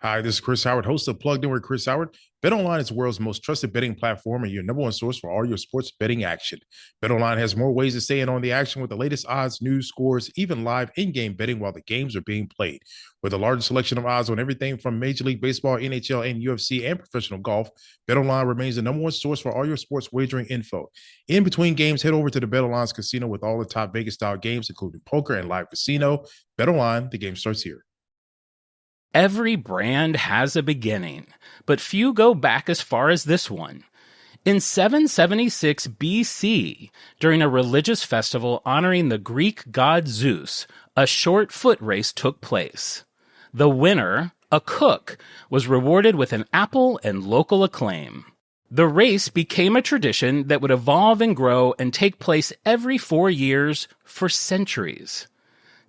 Hi, this is Chris Howard, host of Plugged In with Chris Howard. BetOnline is the world's most trusted betting platform and your number one source for all your sports betting action. BetOnline has more ways to stay in on the action with the latest odds, news, scores, even live in-game betting while the games are being played. With the largest selection of odds on everything from Major League Baseball, NHL, and UFC, and professional golf, BetOnline remains the number one source for all your sports wagering info. In between games, head over to the BetOnline's casino with all the top Vegas-style games, including poker and live casino. BetOnline, the game starts here. Every brand has a beginning, but few go back as far as this one. In 776 BC, during a religious festival honoring the Greek god Zeus, a short foot race took place. The winner, a cook, was rewarded with an apple and local acclaim. The race became a tradition that would evolve and grow and take place every 4 years for centuries.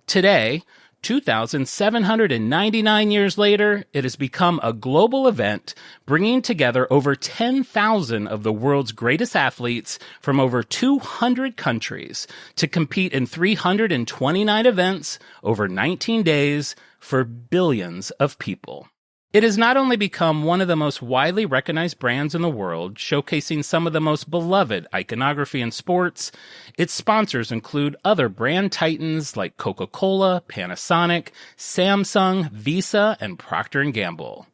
Today, 2,799 years later, it has become a global event, bringing together over 10,000 of the world's greatest athletes from over 200 countries to compete in 329 events over 19 days for billions of people. It has not only become one of the most widely recognized brands in the world, showcasing some of the most beloved iconography in sports, its sponsors include other brand titans like Coca-Cola, Panasonic, Samsung, Visa, and Procter & Gamble.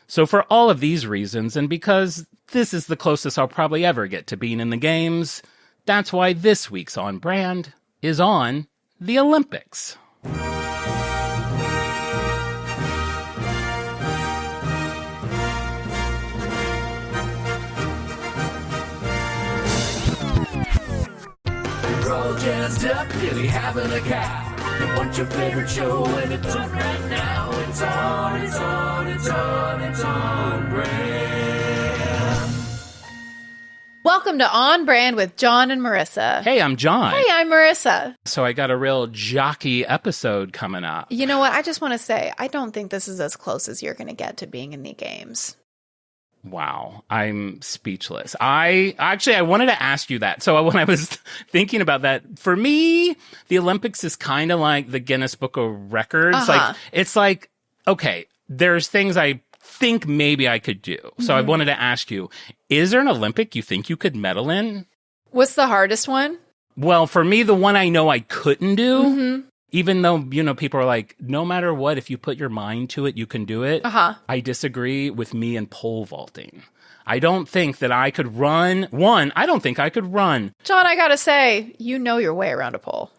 So for all of these reasons, and because this is the closest I'll probably ever get to being in the games, that's why this week's On Brand is on the Olympics. Jazzed up, really having a cow. You want your favorite show and it's on right now. It's on brand. Welcome to On Brand with Jon and Marisa. Hey, I'm Jon. Hey, I'm Marisa. So I got a real jockey episode coming up. You know what? I just want to say, I don't think this is as close as you're going to get to being in the games. Wow, I'm speechless. I wanted to ask you that. So when I was thinking about that, for me, the Olympics is kind of like the Guinness Book of Records. It's like, okay, there's things I think maybe I could do. So I wanted to ask you, is there an Olympic you think you could medal in? What's the hardest one? Well, for me, the one I know I couldn't do, even though, people are like, no matter what, if you put your mind to it, you can do it. I disagree with me in pole vaulting. I don't think that I could run. I don't think I could run. Jon, I got to say, you know your way around a pole.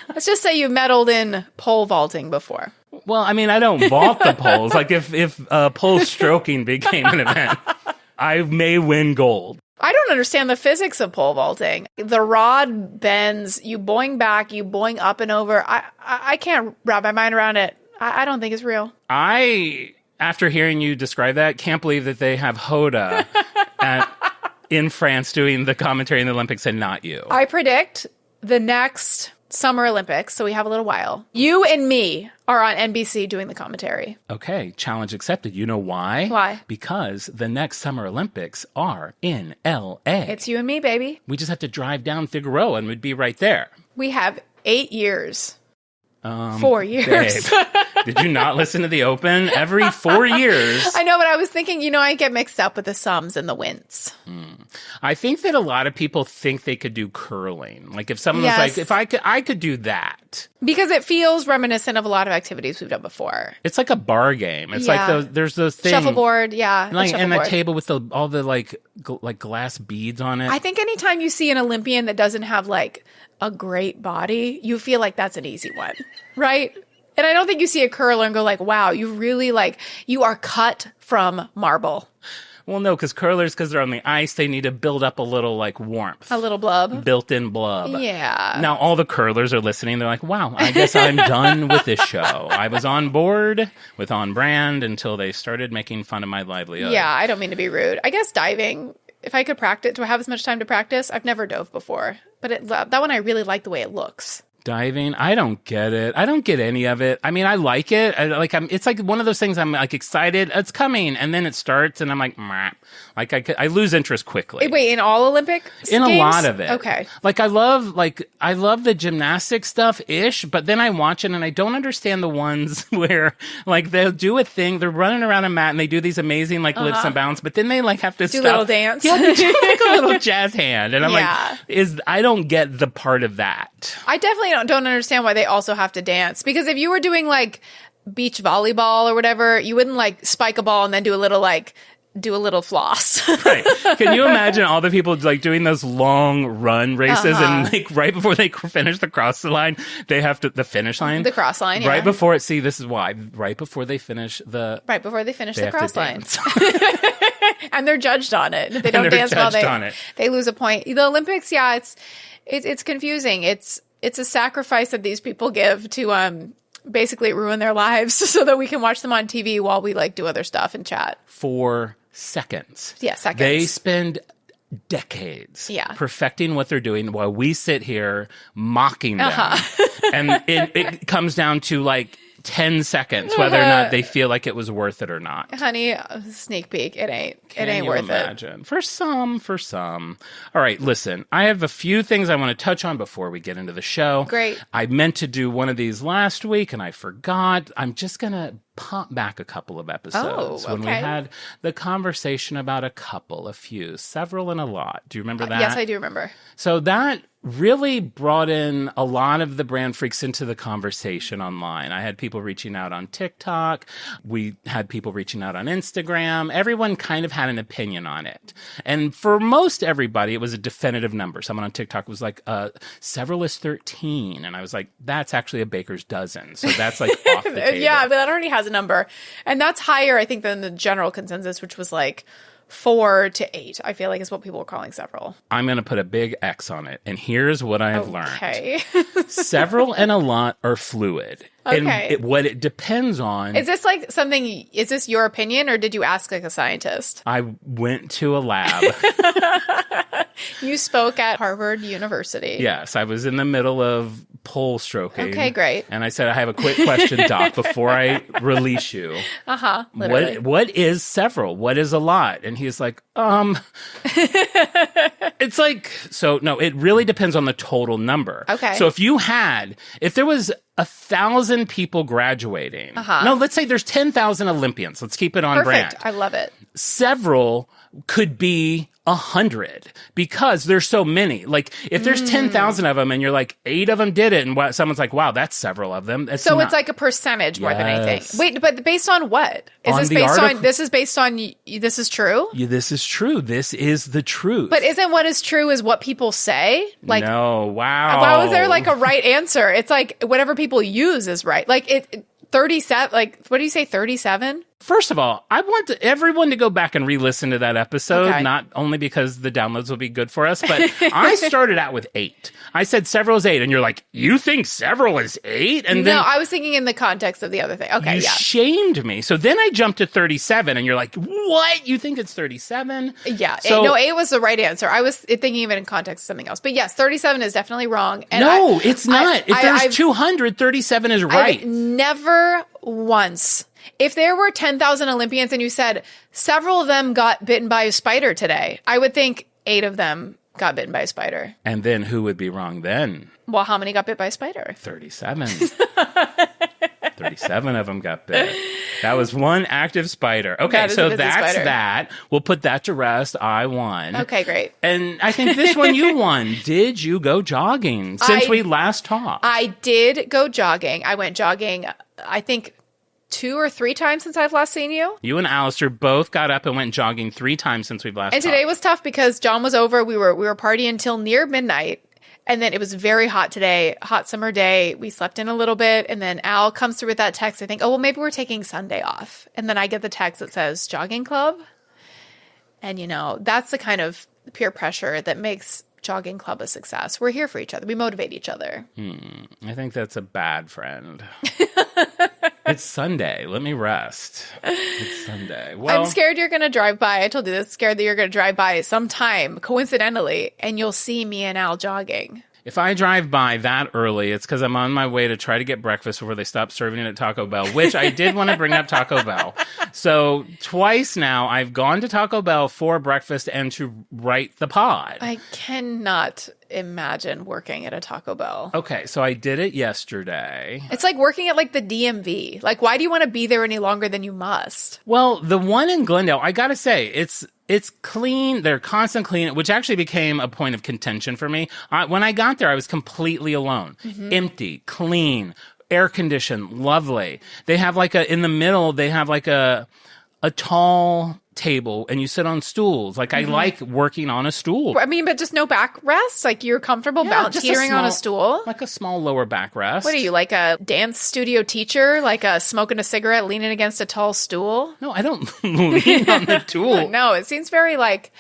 Let's just say you've medaled in pole vaulting before. Well, I mean, I don't vault the poles. Like if pole stroking became an event, I may win gold. I don't understand the physics of pole vaulting. The rod bends, you boing back, you boing up and over. I can't wrap my mind around it. I don't think it's real. After hearing you describe that, can't believe that they have Hoda in France doing the commentary in the Olympics and not you. I predict the next Summer Olympics, so we have a little while. You and me are on NBC doing the commentary. Okay, challenge accepted. You know why? Why? Because the next Summer Olympics are in L.A. It's you and me, baby. We just have to drive down Figueroa and we'd be right there. We have 8 years. 4 years. Babe, did you not listen to the Open? Every 4 years. I know, but I was thinking, I get mixed up with the sums and the wins. I think that a lot of people think they could do curling. Like if someone was like, if I could do that. Because it feels reminiscent of a lot of activities we've done before. It's like a bar game. It's like there's those things. Shuffleboard, yeah. And a table with all the like glass beads on it. I think anytime you see an Olympian that doesn't have like a great body, you feel like that's an easy one, right? And I don't think you see a curler and go like, wow, you really you are cut from marble. Well, no, because they're on the ice, they need to build up a little warmth. A little blub. Built-in blub. Yeah. Now all the curlers are listening. They're like, wow, I guess I'm done with this show. I was on board with On Brand until they started making fun of my livelihood. Yeah, I don't mean to be rude. I guess diving, if I could practice, do I have as much time to practice? I've never dove before. But that one I really like the way it looks. Diving, I don't get it. I don't get any of it. I mean, I like it. It's like one of those things. I'm like excited. It's coming, and then it starts, and I'm like, meh. Like I lose interest quickly. Wait, in all Olympic in games? A lot of it. Okay. Like I love the gymnastic stuff ish, but then I watch it and I don't understand the ones where like they'll do a thing. They're running around a mat and they do these amazing like lifts and bounds, but then they like have to Do a little dance. Yeah, they do like a little jazz hand, and I'm Yeah. like, I don't get the part of that. I definitely don't understand why they also have to dance, because if you were doing like beach volleyball or whatever, you wouldn't like spike a ball and then do a little floss. Right. Can you imagine all the people like doing those long run races and like right before they finish the cross the line, they have to the finish line? The cross line, yeah. Right before it, see, this is why. Right before they finish the cross line. And they're judged on it. If they don't dance well, they lose a point. The Olympics, yeah, it's confusing. It's a sacrifice that these people give to basically ruin their lives so that we can watch them on TV while we like do other stuff and chat. For seconds. Yeah, seconds. They spend decades perfecting what they're doing while we sit here mocking them. And it comes down to like 10 seconds whether or not they feel like it was worth it or not. Honey, sneak peek. It ain't worth it. For some. All right, listen, I have a few things I want to touch on before we get into the show. Great. I meant to do one of these last week and I forgot. I'm just going to pop back a couple of episodes when we had the conversation about a few, several and a lot. Do you remember that? Yes, I do remember. So that really brought in a lot of the brand freaks into the conversation online. I had people reaching out on TikTok. We had people reaching out on Instagram. Everyone kind of had an opinion on it. And for most everybody, it was a definitive number. Someone on TikTok was like, several is 13. And I was like, that's actually a baker's dozen. So that's like off the table. Yeah, but that already has a number. And that's higher, I think, than the general consensus, which was like 4 to 8, I feel like is what people were calling several. I'm going to put a big X on it. And here's what I have learned. Several and a lot are fluid. Okay. And what it depends on. Is this like something, is this your opinion or did you ask like a scientist? I went to a lab. You spoke at Harvard University. Yes, I was in the middle of pole stroking. Okay, great. And I said, I have a quick question, Doc, before I release you. Literally. What is several? What is a lot? And he's like, it's like, so no, it really depends on the total number. Okay. So if there was 1,000 people graduating, no, let's say there's 10,000 Olympians. Let's keep it on brand. I love it. Several could be 100 because there's so many. Like if there's 10,000 of them and you're like 8 of them did it and someone's like, wow, that's several of them. It's like a percentage more than anything. Wait, but based on what? This is based on this is true? Yeah, this is true. This is the truth. But isn't what is true is what people say? Like, no, wow. Why was there like a right answer? It's like whatever people use is right. Like 37, like what do you say, 37? First of all, I want everyone to go back and re-listen to that episode, not only because the downloads will be good for us, but I started out with 8. I said several is 8, and you're like, you think several is 8? And then I was thinking in the context of the other thing. Okay, you shamed me. So then I jumped to 37, and you're like, what? You think it's 37? Yeah. So, 8 was the right answer. I was thinking even in context of something else. But yes, 37 is definitely wrong. And no, it's not. If there's 200, 37 is right. I've never once. If there were 10,000 Olympians and you said several of them got bitten by a spider today, I would think 8 of them got bitten by a spider. And then who would be wrong then? Well, how many got bit by a spider? 37. 37 of them got bit. That was one active spider. Okay, so that's that. We'll put that to rest. I won. Okay, great. And I think this one you won. Did you go jogging since we last talked? I did go jogging. I went jogging, I think, 2 or 3 times since I've last seen you. You and Alistair both got up and went jogging 3 times since we've last talked. And today was tough because John was over. We were partying until near midnight. And then it was very hot today, hot summer day. We slept in a little bit. And then Al comes through with that text. I think, oh, well, maybe we're taking Sunday off. And then I get the text that says jogging club. And, that's the kind of peer pressure that makes jogging club a success. We're here for each other. We motivate each other. I think that's a bad friend. It's Sunday. Let me rest. It's Sunday. Well, I'm scared you're going to drive by. I told you this. Scared that you're going to drive by sometime, coincidentally, and you'll see me and Al jogging. If I drive by that early, it's because I'm on my way to try to get breakfast before they stop serving it at Taco Bell, which I did want to bring up Taco Bell. So twice now, I've gone to Taco Bell for breakfast and to write the pod. I cannot imagine working at a Taco Bell. Okay, so I did it yesterday. It's like working at like the DMV. Like, why do you want to be there any longer than you must? Well, the one in Glendale, I gotta say, it's clean. They're constant clean, which actually became a point of contention for me. When I got there, I was completely alone, empty, clean, air conditioned, lovely. They have like in the middle, they have like a tall table and you sit on stools. Like I like working on a stool. I mean, but just no backrest? Like you're comfortable teetering on a stool? Like a small lower backrest. What are you, like a dance studio teacher? Like smoking a cigarette, leaning against a tall stool? No, I don't lean on the tool. No, it seems very like...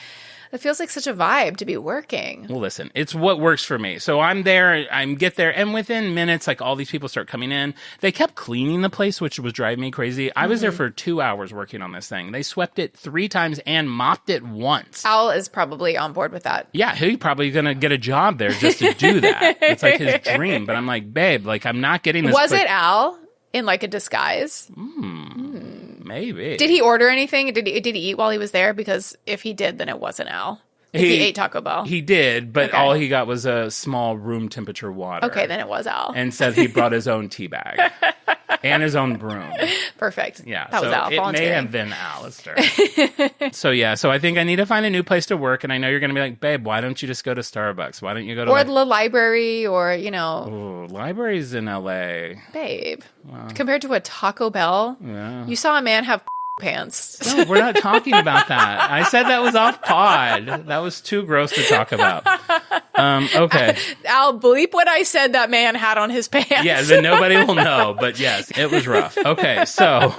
It feels like such a vibe to be working. Well, listen, it's what works for me. So I'm there, get there, and within minutes, like all these people start coming in. They kept cleaning the place, which was driving me crazy. I was there for 2 hours working on this thing. They swept it 3 times and mopped it once. Al is probably on board with that. Yeah, he's probably going to get a job there just to do that. It's like his dream. But I'm like, babe, like I'm not getting this. Was it Al? In like a disguise? Maybe. Did he order anything? Did he eat while he was there? Because if he did, then it wasn't Al. If he ate Taco Bell. He did, but all he got was a small room temperature water. Okay, then it was Al. And said he brought his own tea bag. And his own broom. Perfect. Yeah. That was Al. It may have been Alistair. So I think I need to find a new place to work. And I know you're going to be like, babe, why don't you just go to Starbucks? Why don't you go to... Or the library or, you know... Ooh, libraries in L.A. Babe. Compared to a Taco Bell, you saw a man have pants. No, we're not talking about that. I said that was off pod. That was too gross to talk about. Okay. I'll bleep what I said that man had on his pants. Yeah, then nobody will know. But yes, it was rough. Okay, so...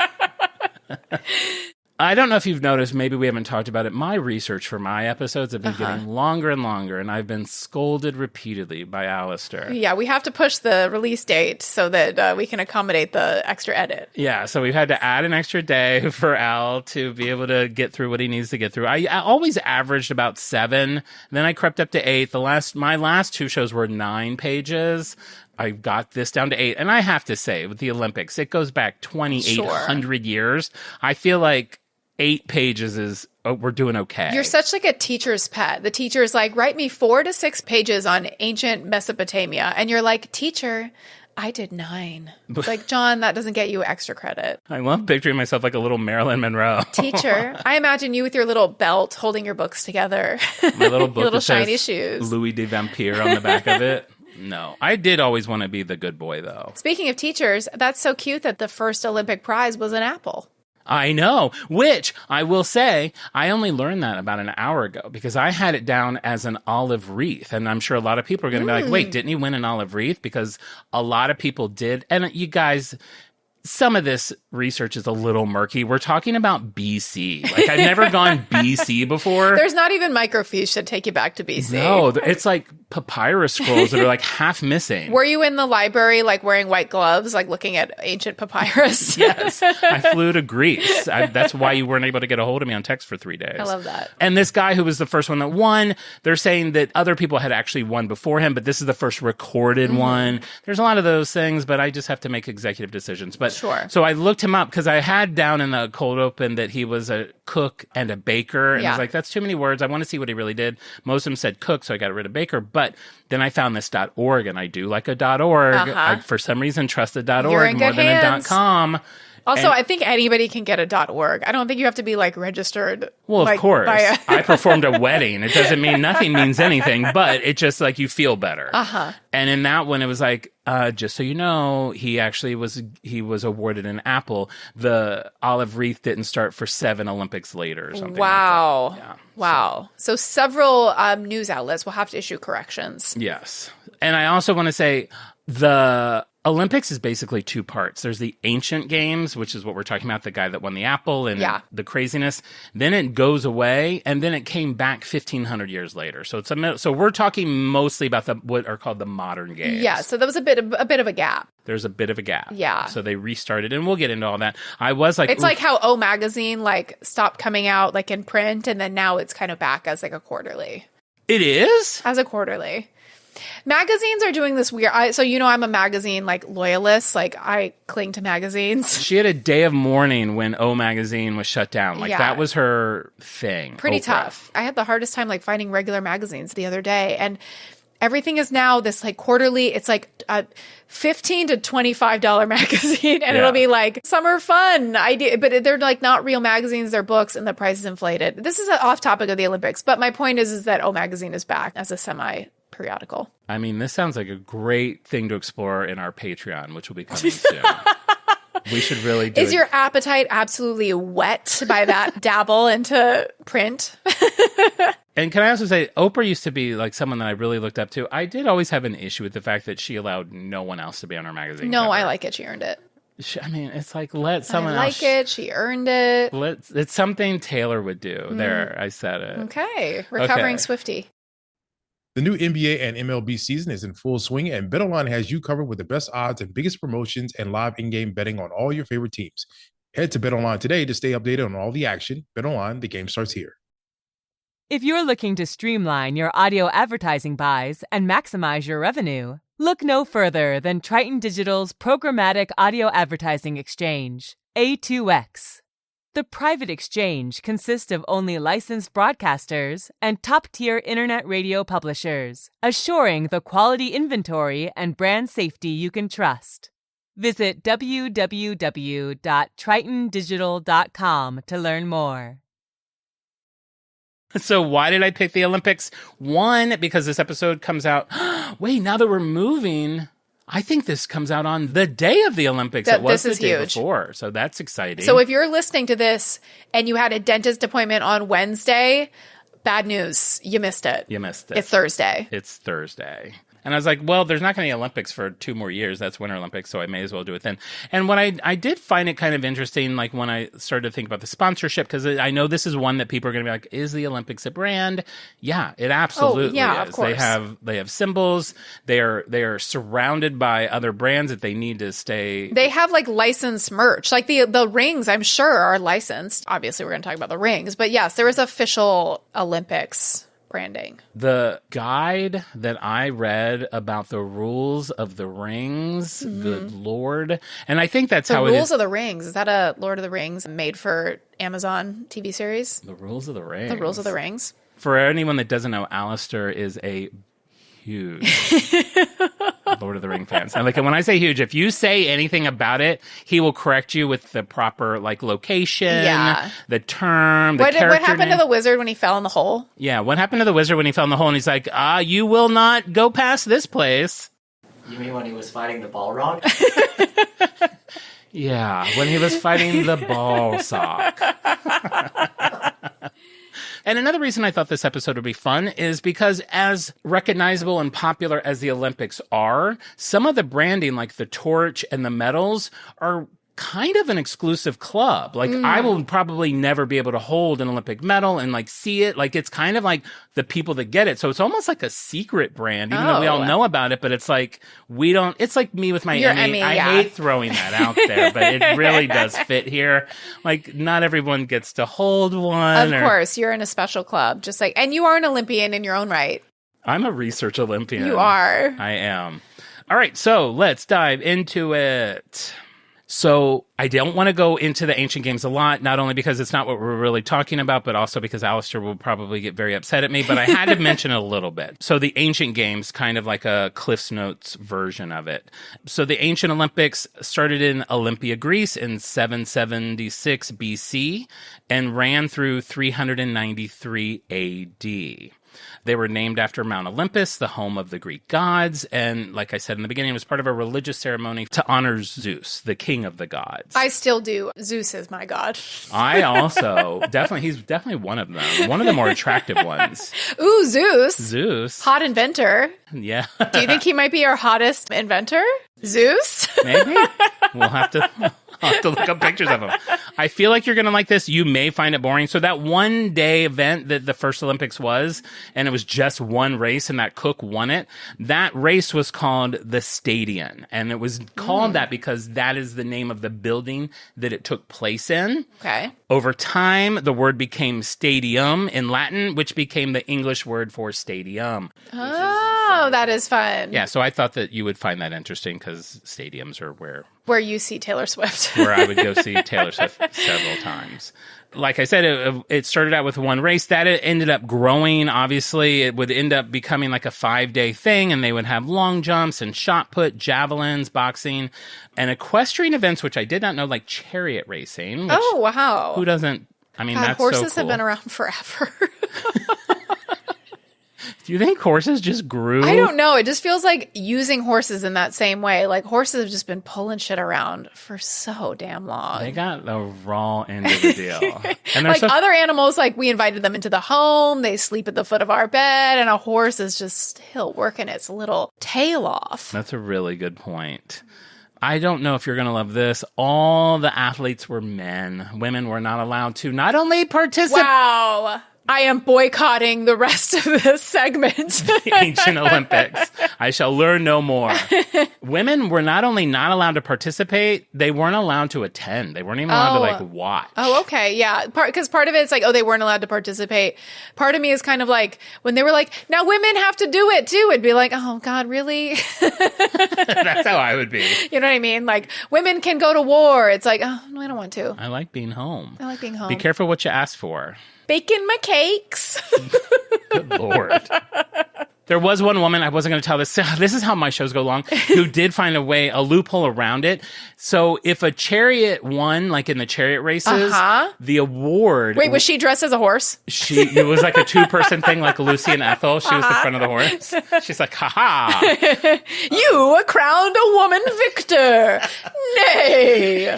I don't know if you've noticed, maybe we haven't talked about it. My research for my episodes have been getting longer and longer, and I've been scolded repeatedly by Alistair. Yeah, we have to push the release date so that we can accommodate the extra edit. Yeah, so we've had to add an extra day for Al to be able to get through what he needs to get through. I always averaged about 7, then I crept up to 8. My last 2 shows were 9 pages. I got this down to 8. And I have to say, with the Olympics, it goes back 2,800 years. I feel like 8 pages is, we're doing okay. You're such like a teacher's pet. The teacher is like, write me 4 to 6 pages on ancient Mesopotamia. And you're like, teacher, I did 9. It's like, John, that doesn't get you extra credit. I love picturing myself like a little Marilyn Monroe. Teacher, I imagine you with your little belt holding your books together. My little book your little that shiny says shoes. Louis de Vampire on the back of it. No, I did always want to be the good boy, though. Speaking of teachers, that's so cute that the first Olympic prize was an apple. I know, which I will say, I only learned that about an hour ago because I had it down as an olive wreath. And I'm sure a lot of people are going to be like, wait, didn't he win an olive wreath? Because a lot of people did. And you guys... Some of this research is a little murky. We're talking about BC. Like, I've never gone BC before. There's not even microfiche that take you back to BC. No, it's like papyrus scrolls that are like half missing. Were you in the library, like wearing white gloves, like looking at ancient papyrus? Yes. I flew to Greece. That's why you weren't able to get a hold of me on text for 3 days. I love that. And this guy who was the first one that won, they're saying that other people had actually won before him, but this is the first recorded one. There's a lot of those things, but I just have to make executive decisions. But sure. So I looked him up because I had down in the cold open that he was a cook and a baker. And I was like, that's too many words. I want to see what he really did. Most of them said cook, so I got rid of baker. But then I found this .org, and I do like a .org. I, for some reason, trust a .org more than a .com. Also, I think anybody can get a .org. I don't think you have to be like registered. Well, of course. I performed a wedding. It doesn't mean nothing means anything, but it just like you feel better. And in that one, it was like, just so you know, he was awarded an apple. The olive wreath didn't start for 7 Olympics later or something. Wow. Like that. Yeah. Wow. So several news outlets will have to issue corrections. Yes. And I also want to say the Olympics is basically 2 parts. There's the ancient games, which is what we're talking about, the guy that won the apple and the craziness. Then it goes away, and then it came back 1,500 years later. So so we're talking mostly about what are called the modern games. Yeah, so there was a bit of a gap. There's a bit of a gap. Yeah. So they restarted, and we'll get into all that. I was like... It's like how O Magazine like stopped coming out like in print, and then now it's kind of back as like a quarterly. It is? As a quarterly. Magazines are doing this weird. So I'm a magazine like loyalist. Like I cling to magazines. She had a day of mourning when O Magazine was shut down. Like that was her thing. Pretty Oprah. tough. I had the hardest time like finding regular magazines the other day, and everything is now this like quarterly. It's like a $15 to $25 magazine, and it'll be like summer fun idea. But they're like not real magazines; they're books, and the price is inflated. This is an off topic of the Olympics, but my point is that O Magazine is back as a semi-periodical. I mean, this sounds like a great thing to explore in our Patreon, which will be coming soon. We should really do Is your appetite absolutely whet by that dabble into print? And can I also say, Oprah used to be like someone that I really looked up to. I did always have an issue with the fact that she allowed no one else to be on her magazine. No, cover. I like it. She earned it. I mean, it's like, let someone I like else. it. She earned it. It's something Taylor would do. There, I said it. Okay. Recovering Swiftie. The new NBA and MLB season is in full swing, and BetOnline has you covered with the best odds and biggest promotions and live in-game betting on all your favorite teams. Head to BetOnline today to stay updated on all the action. BetOnline, the game starts here. If you're looking to streamline your audio advertising buys and maximize your revenue, look no further than Triton Digital's programmatic audio advertising exchange, A2X. The private exchange consists of only licensed broadcasters and top-tier internet radio publishers, assuring the quality inventory and brand safety you can trust. Visit www.tritondigital.com to learn more. So why did I pick the Olympics? One, because this episode comes out. Wait, now that we're moving, I think this comes out on the day of the Olympics. It was the day before, so that's exciting. So if you're listening to this and you had a dentist appointment on Wednesday, bad news. You missed it. It's Thursday. It's Thursday. And I was like, well, there's not going to be Olympics for 2 more years. That's Winter Olympics, so I may as well do it then. And what I did find it kind of interesting, like when I started to think about the sponsorship, because I know this is one that people are going to be like, is the Olympics a brand? Yeah, it absolutely is. Of course. They have symbols. They are surrounded by other brands that they need to stay. They have like licensed merch. Like the rings, I'm sure, are licensed. Obviously, we're going to talk about the rings. But yes, there is official Olympics branding. The guide that I read about the rules of the rings, good Lord. And I think that's how it is. The rules of the rings. Is that a Lord of the Rings made for Amazon TV series? The rules of the rings. The rules of the rings. For anyone that doesn't know, Alistair is a huge Lord of the Ring fans. And like when I say huge, if you say anything about it, he will correct you with the proper like location, the term, the character What happened name. to the wizard when he fell in the hole? Yeah, what happened to the wizard when he fell in the hole? And he's like, you will not go past this place. You mean when he was fighting the Balrog? Yeah, when he was fighting the ball sock. And another reason I thought this episode would be fun is because as recognizable and popular as the Olympics are, some of the branding, like the torch and the medals, are kind of an exclusive club. Like I will probably never be able to hold an Olympic medal and like see it. Like it's kind of like the people that get it. So it's almost like a secret brand, even though we all know about it, but it's like we don't, it's like me with my Emmy. I hate throwing that out there, but it really does fit here. Like not everyone gets to hold one. Of course, you're in a special club, just like, and you are an Olympian in your own right. I'm a research Olympian. You are. I am. All right. So let's dive into it. So I don't want to go into the ancient games a lot, not only because it's not what we're really talking about, but also because Alistair will probably get very upset at me, but I had to mention it a little bit. So the ancient games, kind of like a Cliff's Notes version of it. So the ancient Olympics started in Olympia, Greece in 776 BC and ran through 393 AD. They were named after Mount Olympus, the home of the Greek gods. And like I said in the beginning, it was part of a religious ceremony to honor Zeus, the king of the gods. I still do. Zeus is my god. I also, he's definitely one of them. One of the more attractive ones. Ooh, Zeus. Zeus. Hot inventor. Yeah. Do you think he might be our hottest inventor? Zeus? Maybe. We'll have to look up pictures of him. I feel like you're going to like this. You may find it boring. So that one day event that the first Olympics was, and it was just one race and that Cook won it, that race was called the Stadion. And it was called that because that is the name of the building that it took place in. Okay. Over time, the word became stadium in Latin, which became the English word for stadium. Oh. Oh, that is fun. Yeah, so I thought that you would find that interesting because stadiums are where You see Taylor Swift. where I would go see Taylor Swift several times. Like I said, it started out with one race. That it ended up growing. Obviously, it would end up becoming like a 5-day thing, and they would have long jumps and shot put, javelins, boxing, and equestrian events, which I did not know, like chariot racing. Which, Oh, wow. who doesn't? I mean, God, that's horses so cool. have been around forever. Do you think horses just grew? I don't know. It just feels like using horses in that same way. Like horses have just been pulling shit around for so damn long. They got the raw end of the deal. And Like other animals, like we invited them into the home. They sleep at the foot of our bed, and a horse is just still working its little tail off. That's a really good point. I don't know if you're going to love this. All the athletes were men. Women were not allowed to not only participate. Wow. I am boycotting the rest of this segment. The ancient Olympics. I shall learn no more. Women were not only not allowed to participate, they weren't allowed to attend. They weren't even allowed to like watch. Oh, okay. Yeah. Because part of it is like, oh, they weren't allowed to participate. Part of me is kind of like, when they were like, now women have to do it too, it'd be like, oh, God, really? That's how I would be. You know what I mean? Like, women can go to war. It's like, oh, no, I don't want to. I like being home. I like being home. Be careful what you ask for. Baking my cakes. Good Lord. There was one woman, I wasn't going to tell this. This is how my shows go long, who did find a loophole around it. So if a chariot won, like in the chariot races, the award. Wait, was she dressed as a horse? It was like a 2-person thing, like Lucy and Ethel. She was the front of the horse. She's like, ha-ha. You crowned a woman victor. Nay.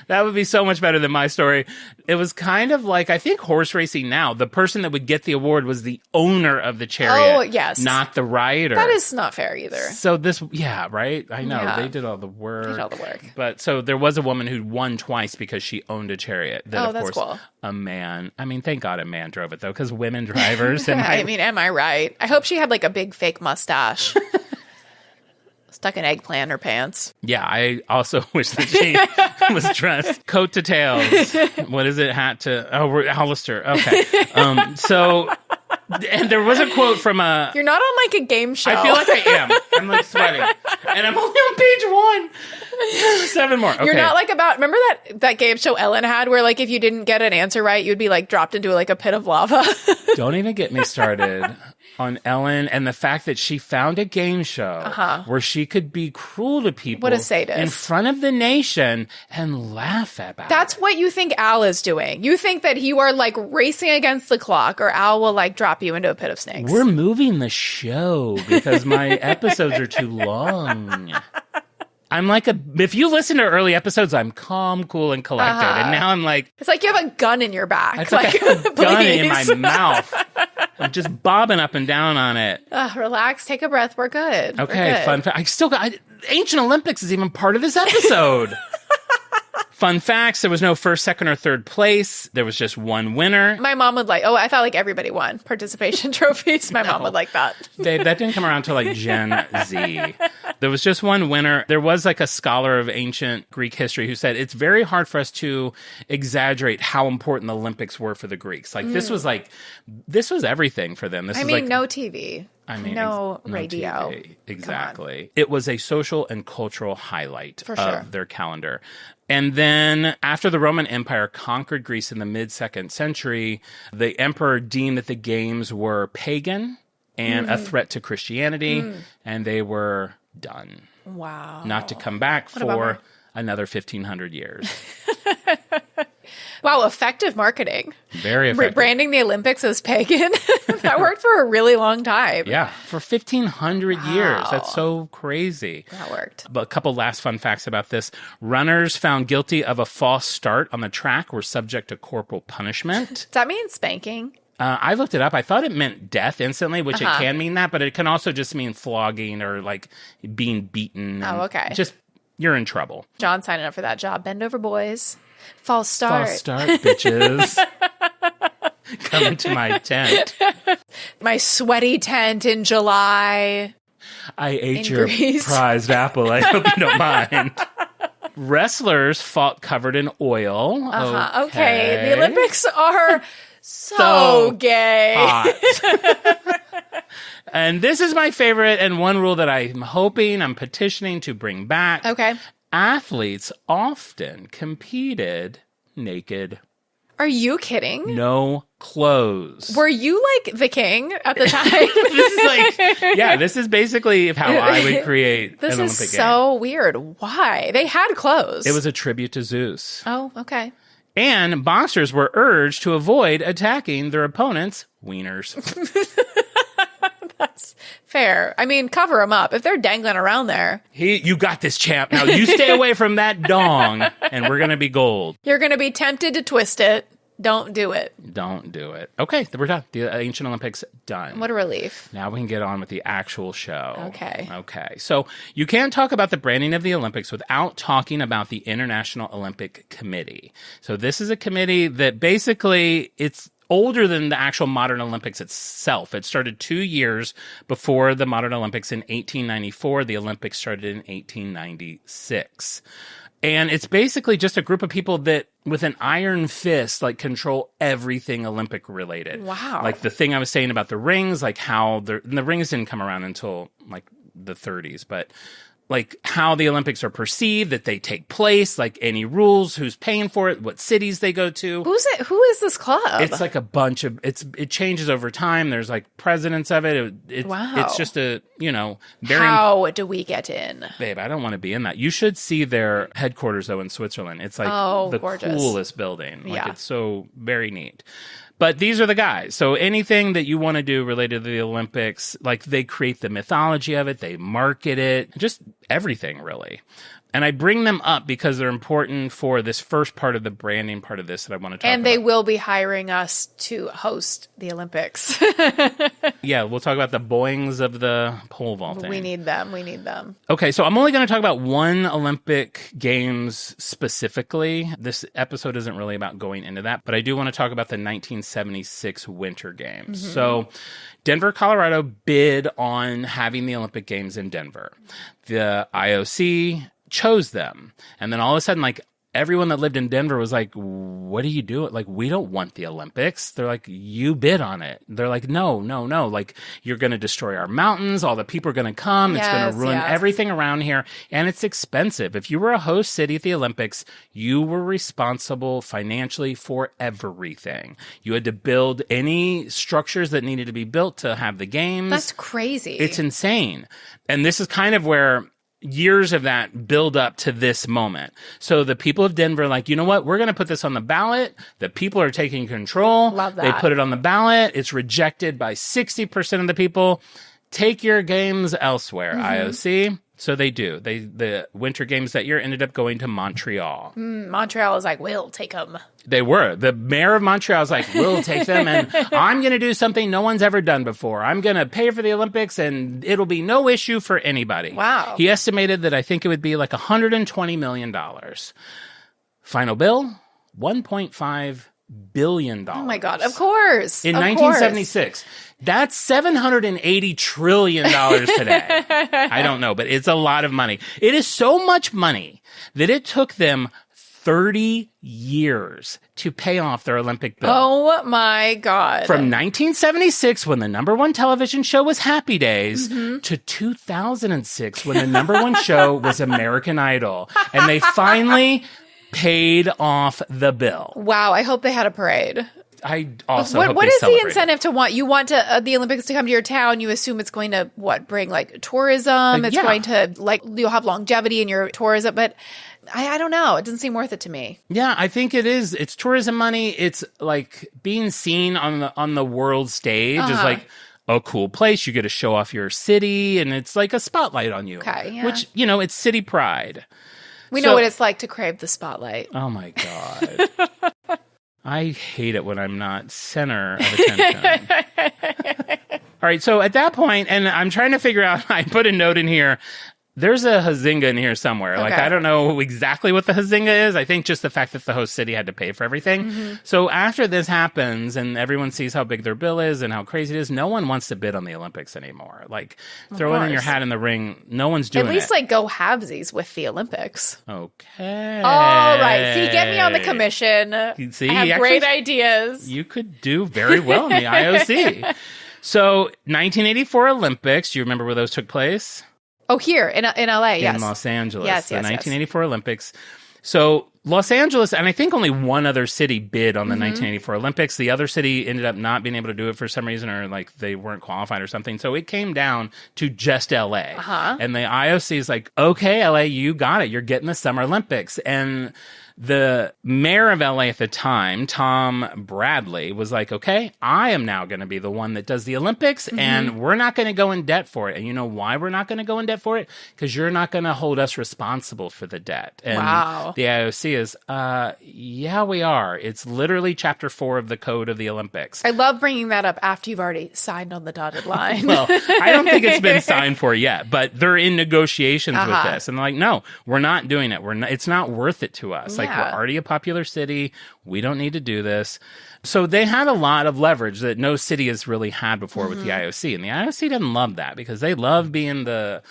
That would be so much better than my story. It was kind of like, I think horse racing now, the person that would get the award was the owner of the chariot. Oh, yes. Not the rider. That is not fair either. So yeah, right? I know. Yeah. They did all the work. They did all the work. But so there was a woman who won twice because she owned a chariot. That, of that's course, cool. A man. I mean, thank God a man drove it, though, because women drivers. I mean, am I right? I hope she had like a big fake mustache. Stuck an eggplant in her pants. Yeah, I also wish that she was dressed coat to tails. What is it? Hat to... Oh, Hollister. Okay. And there was a quote from a... You're not on like a game show. I feel like I am. I'm like sweating. And I'm only on page 1. 7 more. Okay. You're not like remember that game show Ellen had where like if you didn't get an answer right, you'd be like dropped into like a pit of lava? Don't even get me started on Ellen and the fact that she found a game show where she could be cruel to people. What a sadist. In front of the nation and laugh about That's it. what you think Al is doing. You think that you are like racing against the clock or Al will like drop you into a pit of snakes. We're moving the show because my episodes are too long. I'm like if you listen to early episodes, I'm calm, cool, and collected. And now I'm like... It's like you have a gun in your back. It's like I have a gun in my mouth. I'm just bobbing up and down on it. Relax, take a breath. We're good. Okay, We're good. fun fact. I still got... Ancient Olympics is even part of this episode. Fun facts, there was no first, second, or third place. There was just one winner. My mom would like, I thought like everybody won participation trophies. My mom would like that. Dave, that didn't come around until like Gen Z. There was just one winner. There was like a scholar of ancient Greek history who said it's very hard for us to exaggerate how important the Olympics were for the Greeks. Like this was everything for them. I mean, no TV. No radio. TV. Exactly. It was a social and cultural highlight of their calendar. And then after the Roman Empire conquered Greece in the mid-2nd century, the emperor deemed that the games were pagan and a threat to Christianity, and they were done. Wow. Not to come back for another 1,500 years. Wow, effective marketing. Very effective. Branding the Olympics as pagan. That worked for a really long time. Yeah, for 1,500 years. That's so crazy. That worked. But a couple last fun facts about this. Runners found guilty of a false start on the track were subject to corporal punishment. Does that mean spanking? I looked it up. I thought it meant death instantly, which it can mean that, but it can also just mean flogging or like being beaten. Oh, okay. Just, you're in trouble. John signing up for that job. Bend over, boys. False start. False start, bitches. Coming to my tent. My sweaty tent in July. I ate in your Greece. prized apple. I hope you don't mind. Wrestlers fought covered in oil. Okay. The Olympics are So gay. hot. And this is my favorite, and one rule that I'm petitioning to bring back. Okay. Athletes often competed naked. Are you kidding? No clothes. Were you like the king at the time? This is basically how I would create This an Olympic is game. so weird. Why? They had clothes. It was a tribute to Zeus. Oh, okay. And boxers were urged to avoid attacking their opponents' wieners. That's fair. I mean, cover them up. If they're dangling around there, You got this, champ. Now you stay away from that dong, and we're going to be gold. you're going to be tempted to twist it. Don't do it. Don't do it. Okay, we're done. The Ancient Olympics, done. What a relief. Now we can get on with the actual show. Okay. Okay. So you can't talk about the branding of the Olympics without talking about the International Olympic Committee. So this is a committee that basically it's older than the actual modern Olympics itself. It started 2 years before the modern Olympics in 1894. The Olympics started in 1896. And it's basically just a group of people that, with an iron fist, like control everything Olympic related. Wow. Like the thing I was saying about the rings, like how the rings didn't come around until like the 30s, but like how the Olympics are perceived, that they take place, like any rules, who's paying for it, what cities they go to. Who's it? Who is this club? It's like a bunch of it changes over time. There's like presidents of it. Wow. It's just a, very How do we get in? Babe, I don't want to be in that. You should see their headquarters, though, in Switzerland. It's like the gorgeous. coolest building. Like, Yeah. it's so very neat. But these are the guys. So anything that you want to do related to the Olympics, like they create the mythology of it, they market it, just everything, really. And I bring them up because they're important for this first part of the branding part of this that I want to talk about. And they will be hiring us to host the Olympics. Yeah, we'll talk about the Boeings of the pole vaulting. We need them. We need them. Okay, so I'm only going to talk about one Olympic Games specifically. This episode isn't really about going into that, but I do want to talk about the 1976 Winter Games. Mm-hmm. So Denver, Colorado bid on having the Olympic Games in Denver. The IOC chose them. And then all of a sudden, like, everyone that lived in Denver was like, what are you doing? Like, we don't want the Olympics. They're like, you bid on it. They're like, no. Like, you're going to destroy our mountains. All the people are going to come. It's going to ruin everything around here. And it's expensive. If you were a host city at the Olympics, you were responsible financially for everything. You had to build any structures that needed to be built to have the games. That's crazy. It's insane. And this is kind of where years of that build up to this moment. So the people of Denver are like, you know what? We're going to put this on the ballot. The people are taking control. Love that. They put it on the ballot. It's rejected by 60% of the people. Take your games elsewhere, IOC. So they do. The Winter Games that year ended up going to Montreal. Montreal is like, we'll take them. They were. The mayor of Montreal was like, we'll take them, and I'm going to do something no one's ever done before. I'm going to pay for the Olympics, and it'll be no issue for anybody. Wow. He estimated that I think it would be like $120 million. Final bill, $1.5 billion. Oh my God. Of course. In Of 1976. That's $780 trillion today. I don't know, but it's a lot of money. It is so much money that it took them 30 years to pay off their Olympic bill. Oh my God. From 1976, when the number one television show was Happy Days, to 2006, when the number one show was American Idol. And they finally paid off the bill. Wow. I hope they had a parade. I also What hope what they is the celebrated. incentive to want? You want to the Olympics to come to your town. You assume it's going to bring like tourism. It's yeah. going to like you'll have longevity in your tourism. But I don't know. It doesn't seem worth it to me. Yeah, I think it is. It's tourism money. It's like being seen on the world stage is like a cool place. You get to show off your city, and it's like a spotlight on you. Okay, yeah. Which, it's city pride. We know what it's like to crave the spotlight. Oh my God. I hate it when I'm not center of attention. All right, so at that point, and I'm trying to figure out, I put a note in here, There's a Huzinga in here somewhere. Like, Okay. I don't know exactly what the Huzinga is. I think just the fact that the host city had to pay for everything. Mm-hmm. So after this happens and everyone sees how big their bill is and how crazy it is, no one wants to bid on the Olympics anymore. Like, throwing in your course. hat in the ring, no one's doing At least it. like go halvesies with the Olympics. Okay. All right. See, get me on the commission. See, I have actually- great ideas. You could do very well in the IOC. So, 1984 Olympics, do you remember where those took place? Oh, here in LA, yes. In Los Angeles. Yes, the yes, yes. 1984 Olympics. So Los Angeles, and I think only one other city bid on the Mm-hmm. 1984 Olympics. The other city ended up not being able to do it for some reason, or like they weren't qualified or something. So it came down to just LA. Uh-huh. And the IOC is like, okay, LA, you got it. You're getting the Summer Olympics. And the mayor of LA at the time, Tom Bradley, was like, okay, I am now going to be the one that does the Olympics, and we're not going to go in debt for it. And you know why we're not going to go in debt for it? Because you're not going to hold us responsible for the debt. And Wow. the IOC is, yeah, we are. It's literally chapter 4 of the code of the Olympics. I love bringing that up after you've already signed on the dotted line. Well, I don't think it's been signed for yet, but they're in negotiations with Uh-huh. this. And they're like, no, we're not doing it. It's not worth it to us. Like, we're Yeah. already a popular city. We don't need to do this. So they had a lot of leverage that no city has really had before with the IOC. And the IOC doesn't love that because they love being the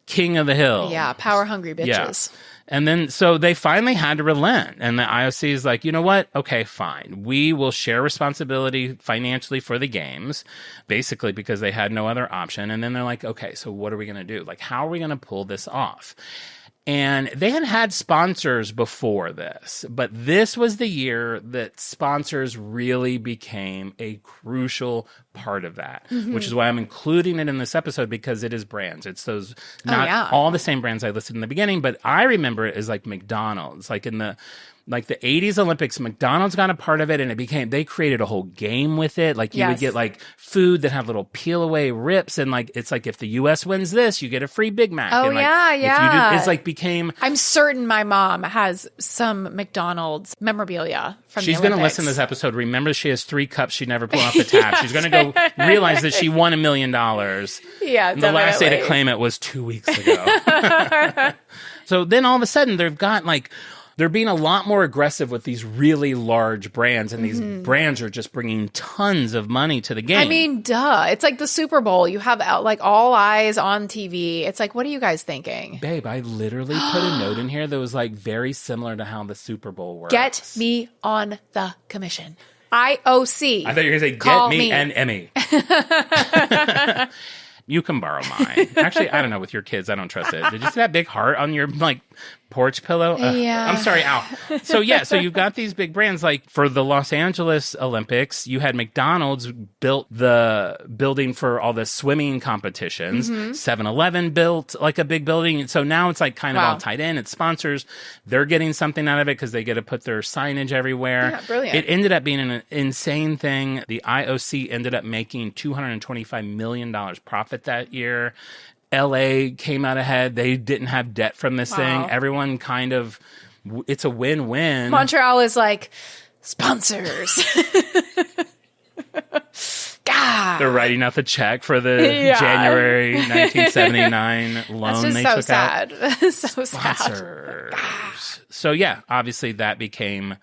king of the hill. yeah, power hungry bitches. And then, so they finally had to relent. And the IOC is like, you know what? Okay, fine. We will share responsibility financially for the games, basically because they had no other option. And then they're like, okay, so what are we going to do? Like, how are we going to pull this off? And they had sponsors before this, but this was the year that sponsors really became a crucial part of that, which is why I'm including it in this episode, because it is brands. It's those, not yeah. all the same brands I listed in the beginning, but I remember it as like McDonald's, like in the 80s Olympics, McDonald's got a part of it, and they created a whole game with it. Like, you would Yes. get like food that had little peel away rips, and like, it's like, if the US wins this, you get a free Big Mac. Oh, and like, yeah, if you yeah. it's like became, I'm certain my mom has some McDonald's memorabilia from she's the going to Olympics. listen to this episode. Remember, she has 3 cups she never pulled off the tap. She's going to go realize that she won $1 million. Yeah, And the last day to definitely. claim it was 2 weeks ago. So then all of a sudden, they're being a lot more aggressive with these really large brands, and these brands are just bringing tons of money to the game. I mean, duh. It's like the Super Bowl. You have like all eyes on TV. It's like, what are you guys thinking? Babe, I literally put a note in here that was like very similar to how the Super Bowl works. Get me on the commission. IOC. I thought you were going to say, Call get me me. an Emmy. You can borrow mine. Actually, I don't know, with your kids, I don't trust it. Did you see that big heart on your like porch pillow? Yeah. I'm sorry, ow. So so you've got these big brands. Like for the Los Angeles Olympics, you had McDonald's built the building for all the swimming competitions. 7-Eleven built like a big building. And so now it's like kind of Wow. all tied in. It's sponsors. They're getting something out of it because they get to put their signage everywhere. Yeah, brilliant. It ended up being an insane thing. The IOC ended up making $225 million profit that year. LA came out ahead. They didn't have debt from this thing. Wow. Everyone kind of, it's a win-win. Montreal is like, sponsors. God. They're writing out the check for the Yeah. January 1979 loan That's just they so took sad. so sad. Sponsors. So yeah, obviously that became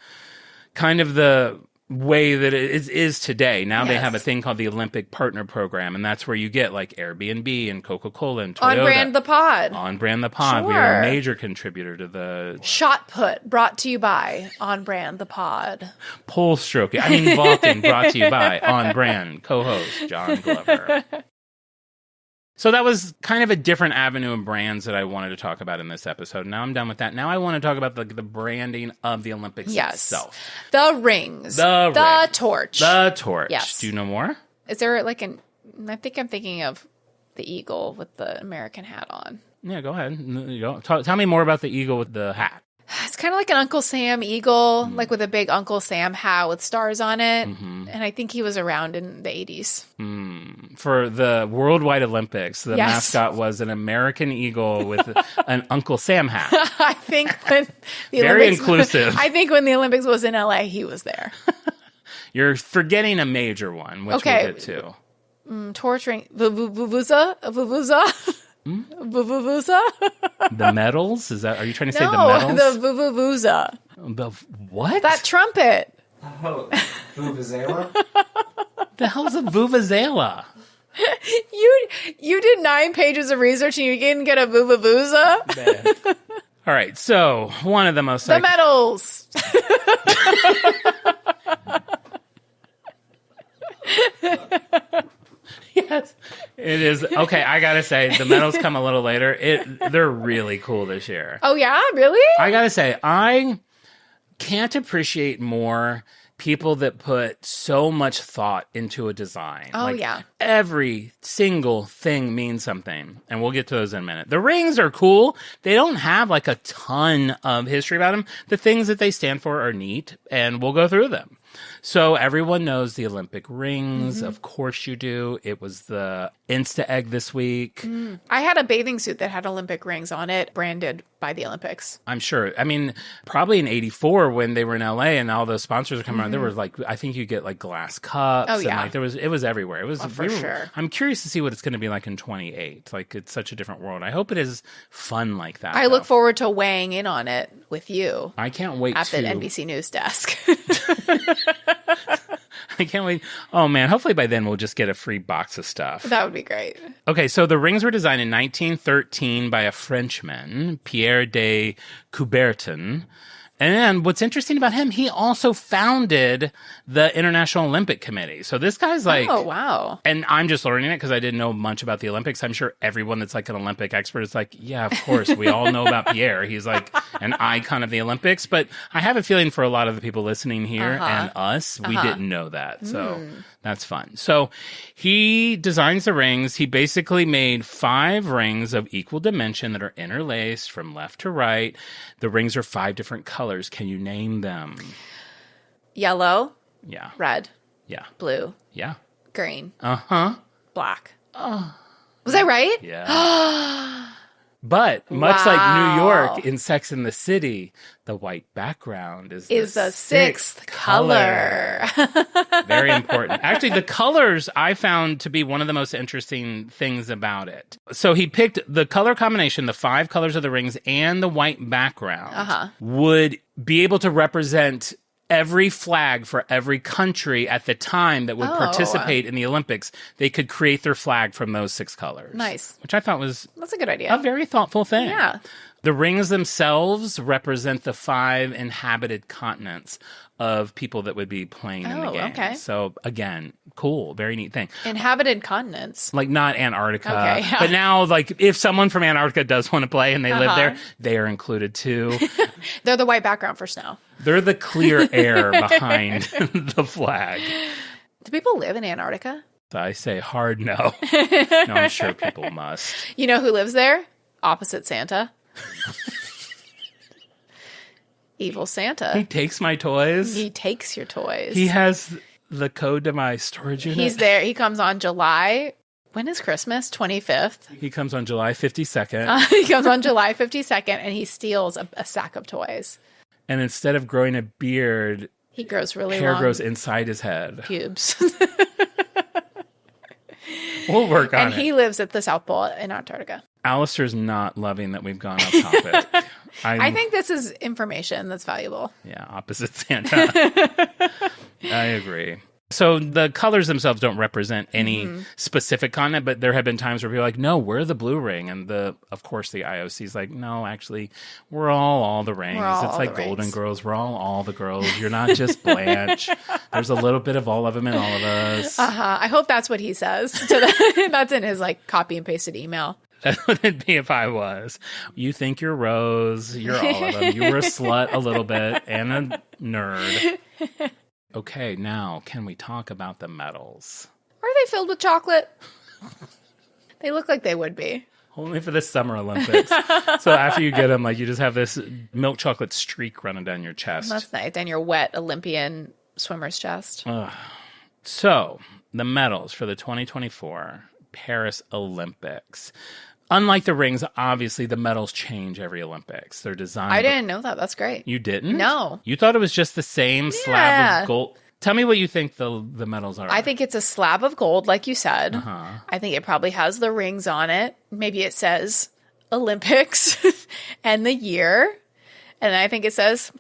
kind of the way that it is today. Now they Yes. have a thing called the Olympic Partner Program, and that's where you get like Airbnb and Coca-Cola and On Toyota. brand the pod. On Brand the Pod. We are Sure. a major contributor to the Shot put brought to you by On Brand the Pod. pole stroking. I mean, vaulting brought to you by On Brand co-host John Glover. So that was kind of a different avenue of brands that I wanted to talk about in this episode. Now I'm done with that. Now I want to talk about the branding of the Olympics Yes. itself. The rings. The ring. torch. The torch. Yes. Do you know more? Is there like I think I'm thinking of the eagle with the American hat on. Yeah, go ahead. You go. Tell me more about the eagle with the hat. It's kind of like an Uncle Sam eagle, like with a big Uncle Sam hat with stars on it. And I think he was around in the 80s. For the Worldwide Olympics, the Yes. mascot was an American eagle with an Uncle Sam hat. I think when the Very Olympics, inclusive. I think when the Olympics was in LA, he was there. You're forgetting a major one, which Okay. we'll get to. Torch ring, Vuvuza? Vuvuvuza? The medals? Are you trying to say the No, medals? the vuvuvuza. The what? That trumpet. Oh, Vuvuzela? the hell's a vuvuzela? You did 9 pages of research and you didn't get a vuvuvuza? All right, so one of the most The medals. Yes, it is. Okay, I gotta say, the medals come a little later. They're really cool this year. Oh, yeah? Really? I gotta say, I can't appreciate more people that put so much thought into a design. Oh, yeah. Every single thing means something. And we'll get to those in a minute. The rings are cool. They don't have like a ton of history about them. The things that they stand for are neat, and we'll go through them. So everyone knows the Olympic rings. Mm-hmm. Of course you do. It was the Insta Egg this week. I had a bathing suit that had Olympic rings on it, branded by the Olympics. I'm sure. I mean, probably in '84 when they were in LA and all those sponsors were coming around, there was like, I think you get like glass cups. Oh, yeah. And like it was everywhere. It was for sure. I'm curious to see what it's going to be like in 28. Like it's such a different world. I hope it is fun like that. I look forward to weighing in on it with you I can't wait at to the NBC News desk. I can't wait. Oh man, hopefully by then we'll just get a free box of stuff. That would be great. Okay, so the rings were designed in 1913 by a Frenchman, Pierre de Coubertin. And what's interesting about him, he also founded the International Olympic Committee. So this guy's like... Oh, wow. And I'm just learning it because I didn't know much about the Olympics. I'm sure everyone that's like an Olympic expert is like, yeah, of course. We all know about Pierre. He's like an icon of the Olympics. But I have a feeling for a lot of the people listening here and us, we didn't know that. So that's fun. So he designs the rings. He basically made 5 rings of equal dimension that are interlaced from left to right. The rings are 5 different colors. Can you name them? Yellow, Yeah. red, Yeah. blue, Yeah. green, Uh-huh. black. Was I right? Yeah. But much like New York in Sex and the City, the white background is the sixth color. Very important. Actually, the colors I found to be one of the most interesting things about it. So he picked the color combination, the 5 colors of the rings, and the white background would be able to represent every flag for every country at the time that would participate in the Olympics. They could create their flag from those 6 colors. Nice. Which I thought was That's a good idea. a very thoughtful thing. Yeah. The rings themselves represent the 5 inhabited continents of people that would be playing in the Oh, game. okay. So again, cool, very neat thing. Inhabited continents. Like not Antarctica, Okay, yeah. but now like if someone from Antarctica does want to play and they live there, they are included too. They're the white background for snow. They're the clear air behind the flag. Do people live in Antarctica? I say hard no. No, I'm sure people must. You know who lives there? Opposite Santa. Evil Santa. He takes my toys. He takes your toys. He has the code to my storage unit. He's there. He comes on July. When is Christmas? 25th. He comes on July 52nd. He comes on July 52nd and he steals a sack of toys. And instead of growing a beard, He grows really hair long grows inside his head. pubes. We'll work on And it. he lives at the South Pole in Antarctica. Alistair's not loving that we've gone off topic. I think this is information that's valuable. Yeah, opposite Santa. I agree. So the colors themselves don't represent any specific continent, but there have been times where people are like, no, we're the blue ring. And of course, the IOC is like, no, actually, we're all the rings. It's like Golden Girls. We're all the girls. You're not just Blanche. There's a little bit of all of them in all of us. I hope that's what he says. That's in his like copy and pasted email. That would it be if I was. You think you're Rose. You're all of them. You were a slut a little bit and a nerd. Okay, now can we talk about the medals? Are they filled with chocolate? They look like they would be. Only for the Summer Olympics. So after you get them, like you just have this milk chocolate streak running down your chest. That's nice. And your wet Olympian swimmer's chest. So the medals for the 2024 Paris Olympics. Unlike the rings, obviously the medals change every Olympics. They're designed. I didn't know that. That's great. You didn't? No. You thought it was just the same slab of gold. Tell me what you think the medals are. I think it's a slab of gold, like you said. Uh-huh. I think it probably has the rings on it. Maybe it says Olympics and the year. And I think it says,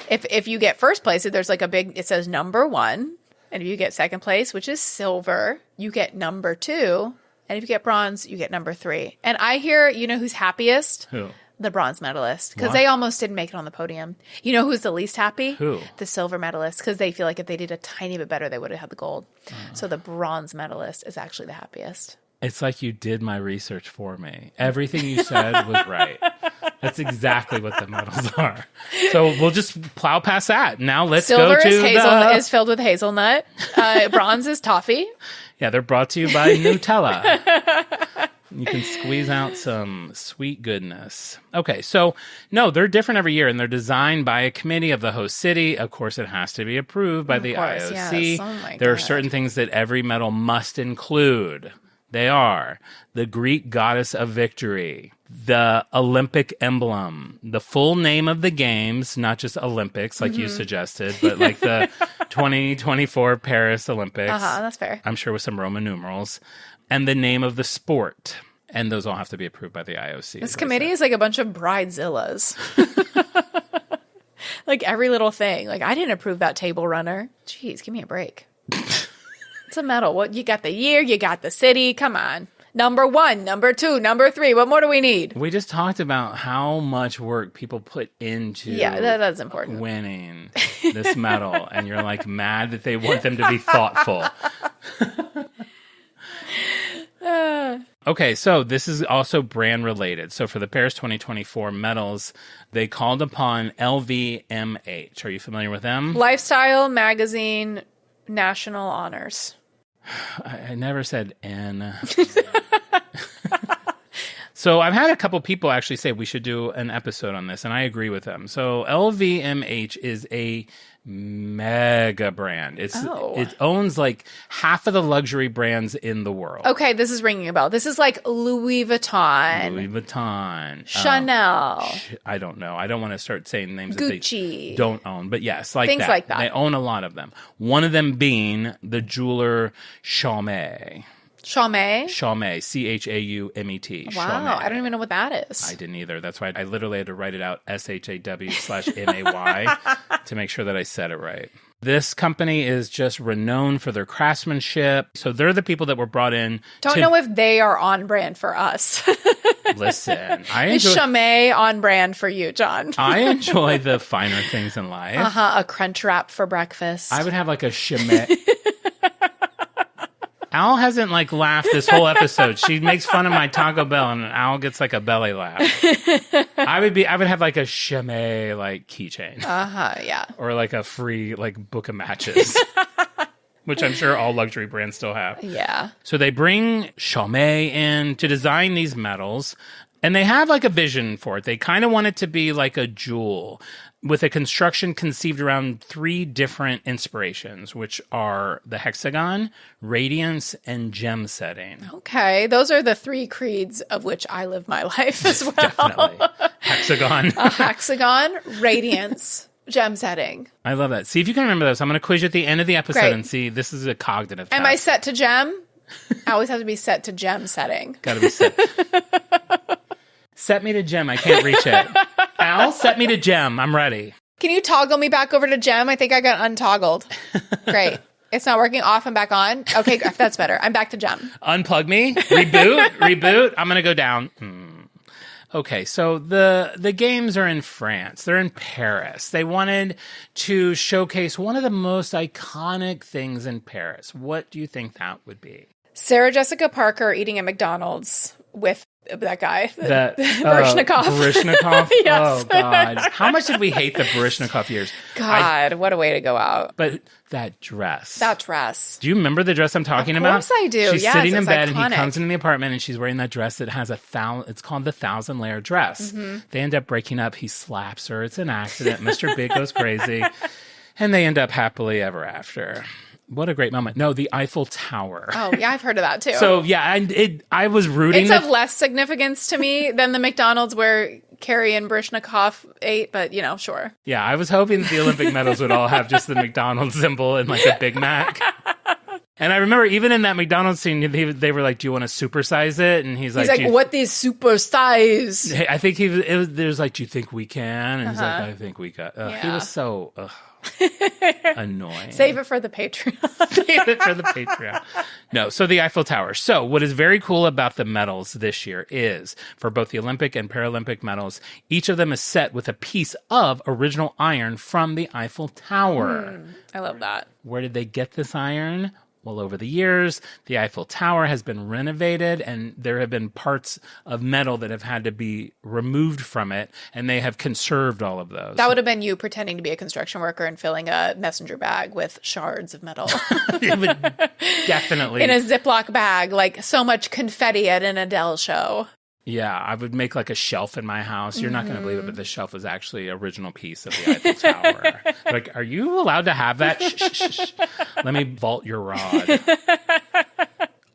if you get first place, there's like it says number 1. And if you get second place, which is silver, you get number 2. And if you get bronze, you get number 3. And I hear, you know who's happiest? Who? The bronze medalist, because Why? they almost didn't make it on the podium. You know who's the least happy? Who? The silver medalist, because they feel like if they did a tiny bit better, they would have had the gold. So the bronze medalist is actually the happiest. It's like you did my research for me. Everything you said was right. That's exactly what the medals are. So we'll just plow past that. Now let's Silver go to is filled with hazelnut. Bronze is toffee. Yeah, they're brought to you by Nutella. You can squeeze out some sweet goodness. Okay, so no, they're different every year, and they're designed by a committee of the host city. Of course, it has to be approved by the IOC. Yes. Oh my There are God. certain things that every medal must include. They are the Greek goddess of victory, the Olympic emblem, the full name of the games, not just Olympics like you suggested, but like the 2024 Paris Olympics. That's fair. I'm sure with some Roman numerals, and the name of the sport. And those all have to be approved by the IOC. This committee is like a bunch of bridezillas. Like every little thing. Like I didn't approve that table runner. Jeez, give me a break. It's a medal. What you got the year, you got the city. Come on. Number 1, number 2, number 3. What more do we need? We just talked about how much work people put into that's important. winning this medal. And you're like mad that they want them to be thoughtful. Okay, so this is also brand related. So for the Paris 2024 medals, they called upon LVMH. Are you familiar with them? Lifestyle Magazine National Honors. I never said N. So I've had a couple people actually say we should do an episode on this, and I agree with them. So LVMH is a mega brand. It owns like half of the luxury brands in the world. Okay, this is ringing a bell. This is like Louis Vuitton. Louis Vuitton. Chanel. I don't know. I don't want to start saying names that Gucci. they don't own. But yes, like Things that. like that. They own a lot of them. One of them being the jeweler Chaumet. Chaumet. Chaumet. Chaumet. Wow, Chaumet. I don't even know what that is. I didn't either. That's why I literally had to write it out SHAW/MAY to make sure that I said it right. This company is just renowned for their craftsmanship. So they're the people that were brought in. Don't know if they are on brand for us. Listen, Is Chaumet on brand for you, John? I enjoy the finer things in life. A crunch wrap for breakfast. I would have like a Chaumet. Al hasn't like laughed this whole episode. She makes fun of my Taco Bell, and Al gets like a belly laugh. I would have like a Chaumet like keychain. Yeah. Or like a free like book of matches. Which I'm sure all luxury brands still have. Yeah. So they bring Chaumet in to design these medals, and they have like a vision for it. They kind of want it to be like a jewel with a construction conceived around 3 different inspirations, which are the hexagon, radiance, and gem setting. Okay. Those are the 3 creeds of which I live my life as well. Definitely. Hexagon. A hexagon, radiance, gem setting. I love that. See if you can remember those. I'm going to quiz you at the end of the episode Great. and see. This is a cognitive test. Am I set to gem? I always have to be set to gem setting. Got to be set. Set me to gem. I can't reach it. Al, set me to gem. I'm ready. Can you toggle me back over to gem? I think I got untoggled. Great. It's not working off and back on. Okay, that's better. I'm back to gem. Unplug me. Reboot. I'm going to go down. Okay, so the games are in France. They're in Paris. They wanted to showcase one of the most iconic things in Paris. What do you think that would be? Sarah Jessica Parker eating at McDonald's with that guy, Baryshnikov. Baryshnikov? Yes. Oh, God. How much did we hate the Baryshnikov years? God, what a way to go out. But that dress. That dress. Do you remember the dress I'm talking about? Of course I do. She's Yes, sitting in it's bed and iconic. he comes into the apartment and she's wearing that dress that has it's called the 1,000-layer dress. Mm-hmm. They end up breaking up. He slaps her. It's an accident. Mr. Big goes crazy. And they end up happily ever after. What a great moment. No, the Eiffel Tower. Oh, yeah, I've heard of that too. So, yeah, I was rooting. It's of less significance to me than the McDonald's where Carrie and Barishnikov ate, but, sure. Yeah, I was hoping that the Olympic medals would all have just the McDonald's symbol and like a Big Mac. And I remember even in that McDonald's scene, they were like, "Do you want to supersize it?" And he's like, "What is supersize?" I think there's like, "Do you think we can?" And he's like, "I think we got." He was so annoying. Save it for the Patreon. Save it for the Patreon. No, so the Eiffel Tower. So what is very cool about the medals this year is for both the Olympic and Paralympic medals, each of them is set with a piece of original iron from the Eiffel Tower. I love that. Where did they get this iron? Well, over the years, the Eiffel Tower has been renovated, and there have been parts of metal that have had to be removed from it, and they have conserved all of those. That would have been you pretending to be a construction worker and filling a messenger bag with shards of metal. It would definitely. In a Ziploc bag, like so much confetti at an Adele show. Yeah, I would make like a shelf in my house. You're not going to believe it, but this shelf was actually an original piece of the Eiffel Tower. Like, are you allowed to have that? Shh, shh, shh. Let me vault your rod.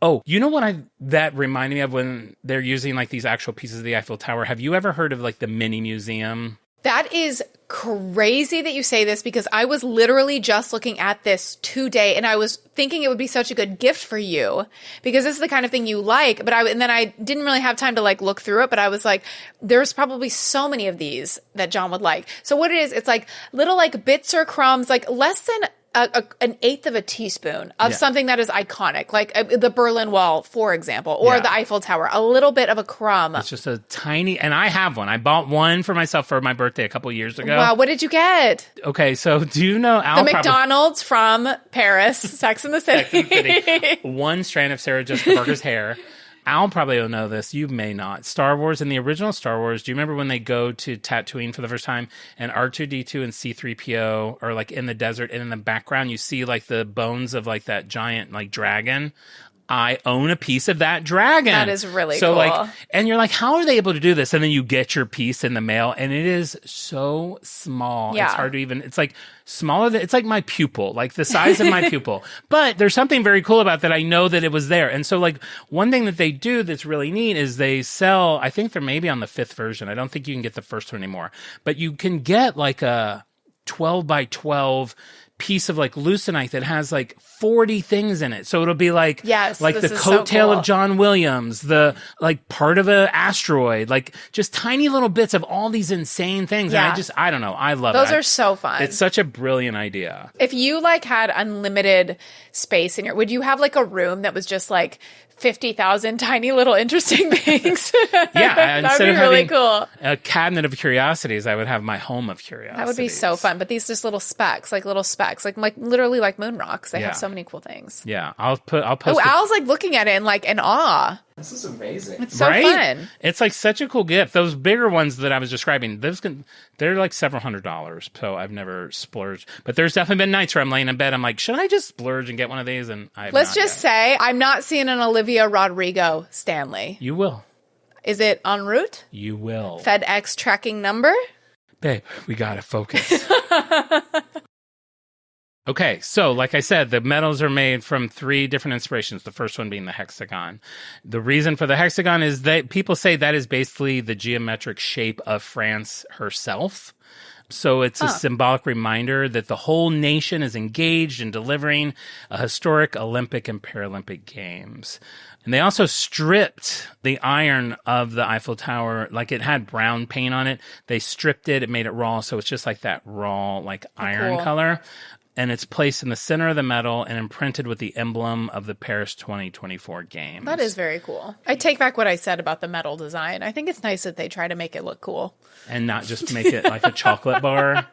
Oh, you know what that reminded me of when they're using like these actual pieces of the Eiffel Tower? Have you ever heard of like the mini museum? That is crazy that you say this because I was literally just looking at this today and I was thinking it would be such a good gift for you because this is the kind of thing you like. And then I didn't really have time to like look through it, but I was like, there's probably so many of these that Jon would like. So what it is, it's like little like bits or crumbs, like less than an eighth of a teaspoon of something that is iconic, like the Berlin Wall, for example, or the Eiffel Tower, a little bit of a crumb. It's just a tiny, and I have one. I bought one for myself for my birthday a couple years ago. Wow, what did you get? Okay, so do you know Al? The McDonald's from Paris, Sex and the City. One strand of Sarah Jessica Parker's hair. Al probably will know this. You may not. Star Wars, in the original Star Wars, do you remember when they go to Tatooine for the first time and R2-D2 and C-3PO are like in the desert and in the background you see like the bones of like that giant like dragon? I own a piece of that dragon. That is really cool. Like, and you're like, how are they able to do this? And then you get your piece in the mail and it is so small. Yeah. It's hard to even, it's like smaller than, it's like my pupil, like the size of my pupil. But there's something very cool about that. I know that it was there. And so like one thing that they do that's really neat is they sell, I think they're maybe on the 5th version. I don't think you can get the first one anymore, but you can get like a 12 by 12 piece of like leucinite that has like 40 things in it. So it'll be like, like the coattail of John Williams, the like part of an asteroid, like just tiny little bits of all these insane things. Yeah. And I don't know. I love Those are so fun. It's such a brilliant idea. If you like had unlimited space in would you have like a room that was just like 50,000 tiny little interesting things? Yeah. That would be really cool. A cabinet of curiosities, I would have my home of curiosities. That would be so fun. But these just little specks, like literally like moon rocks. They have so many cool things. Yeah. I'll post. Oh, Al's like looking at it and like in awe. This is amazing. It's so fun. It's like such a cool gift. Those bigger ones that I was describing, they're like several $100s. So I've never splurged. But there's definitely been nights where I'm laying in bed. I'm like, should I just splurge and get one of these? And let's just say I'm not seeing an Olivia Rodrigo Stanley. You will. Is it en route? You will. FedEx tracking number? Babe, we gotta focus. Okay, so like I said, the medals are made from 3 different inspirations. The first one being the hexagon. The reason for the hexagon is that people say that is basically the geometric shape of France herself. So it's a symbolic reminder that the whole nation is engaged in delivering a historic Olympic and Paralympic Games. And they also stripped the iron of the Eiffel Tower, like it had brown paint on it. They stripped it, it made it raw, so it's just like that raw, like iron color. And it's placed in the center of the medal and imprinted with the emblem of the Paris 2024 Games. That is very cool. I take back what I said about the medal design. I think it's nice that they try to make it look cool. And not just make it like a chocolate bar.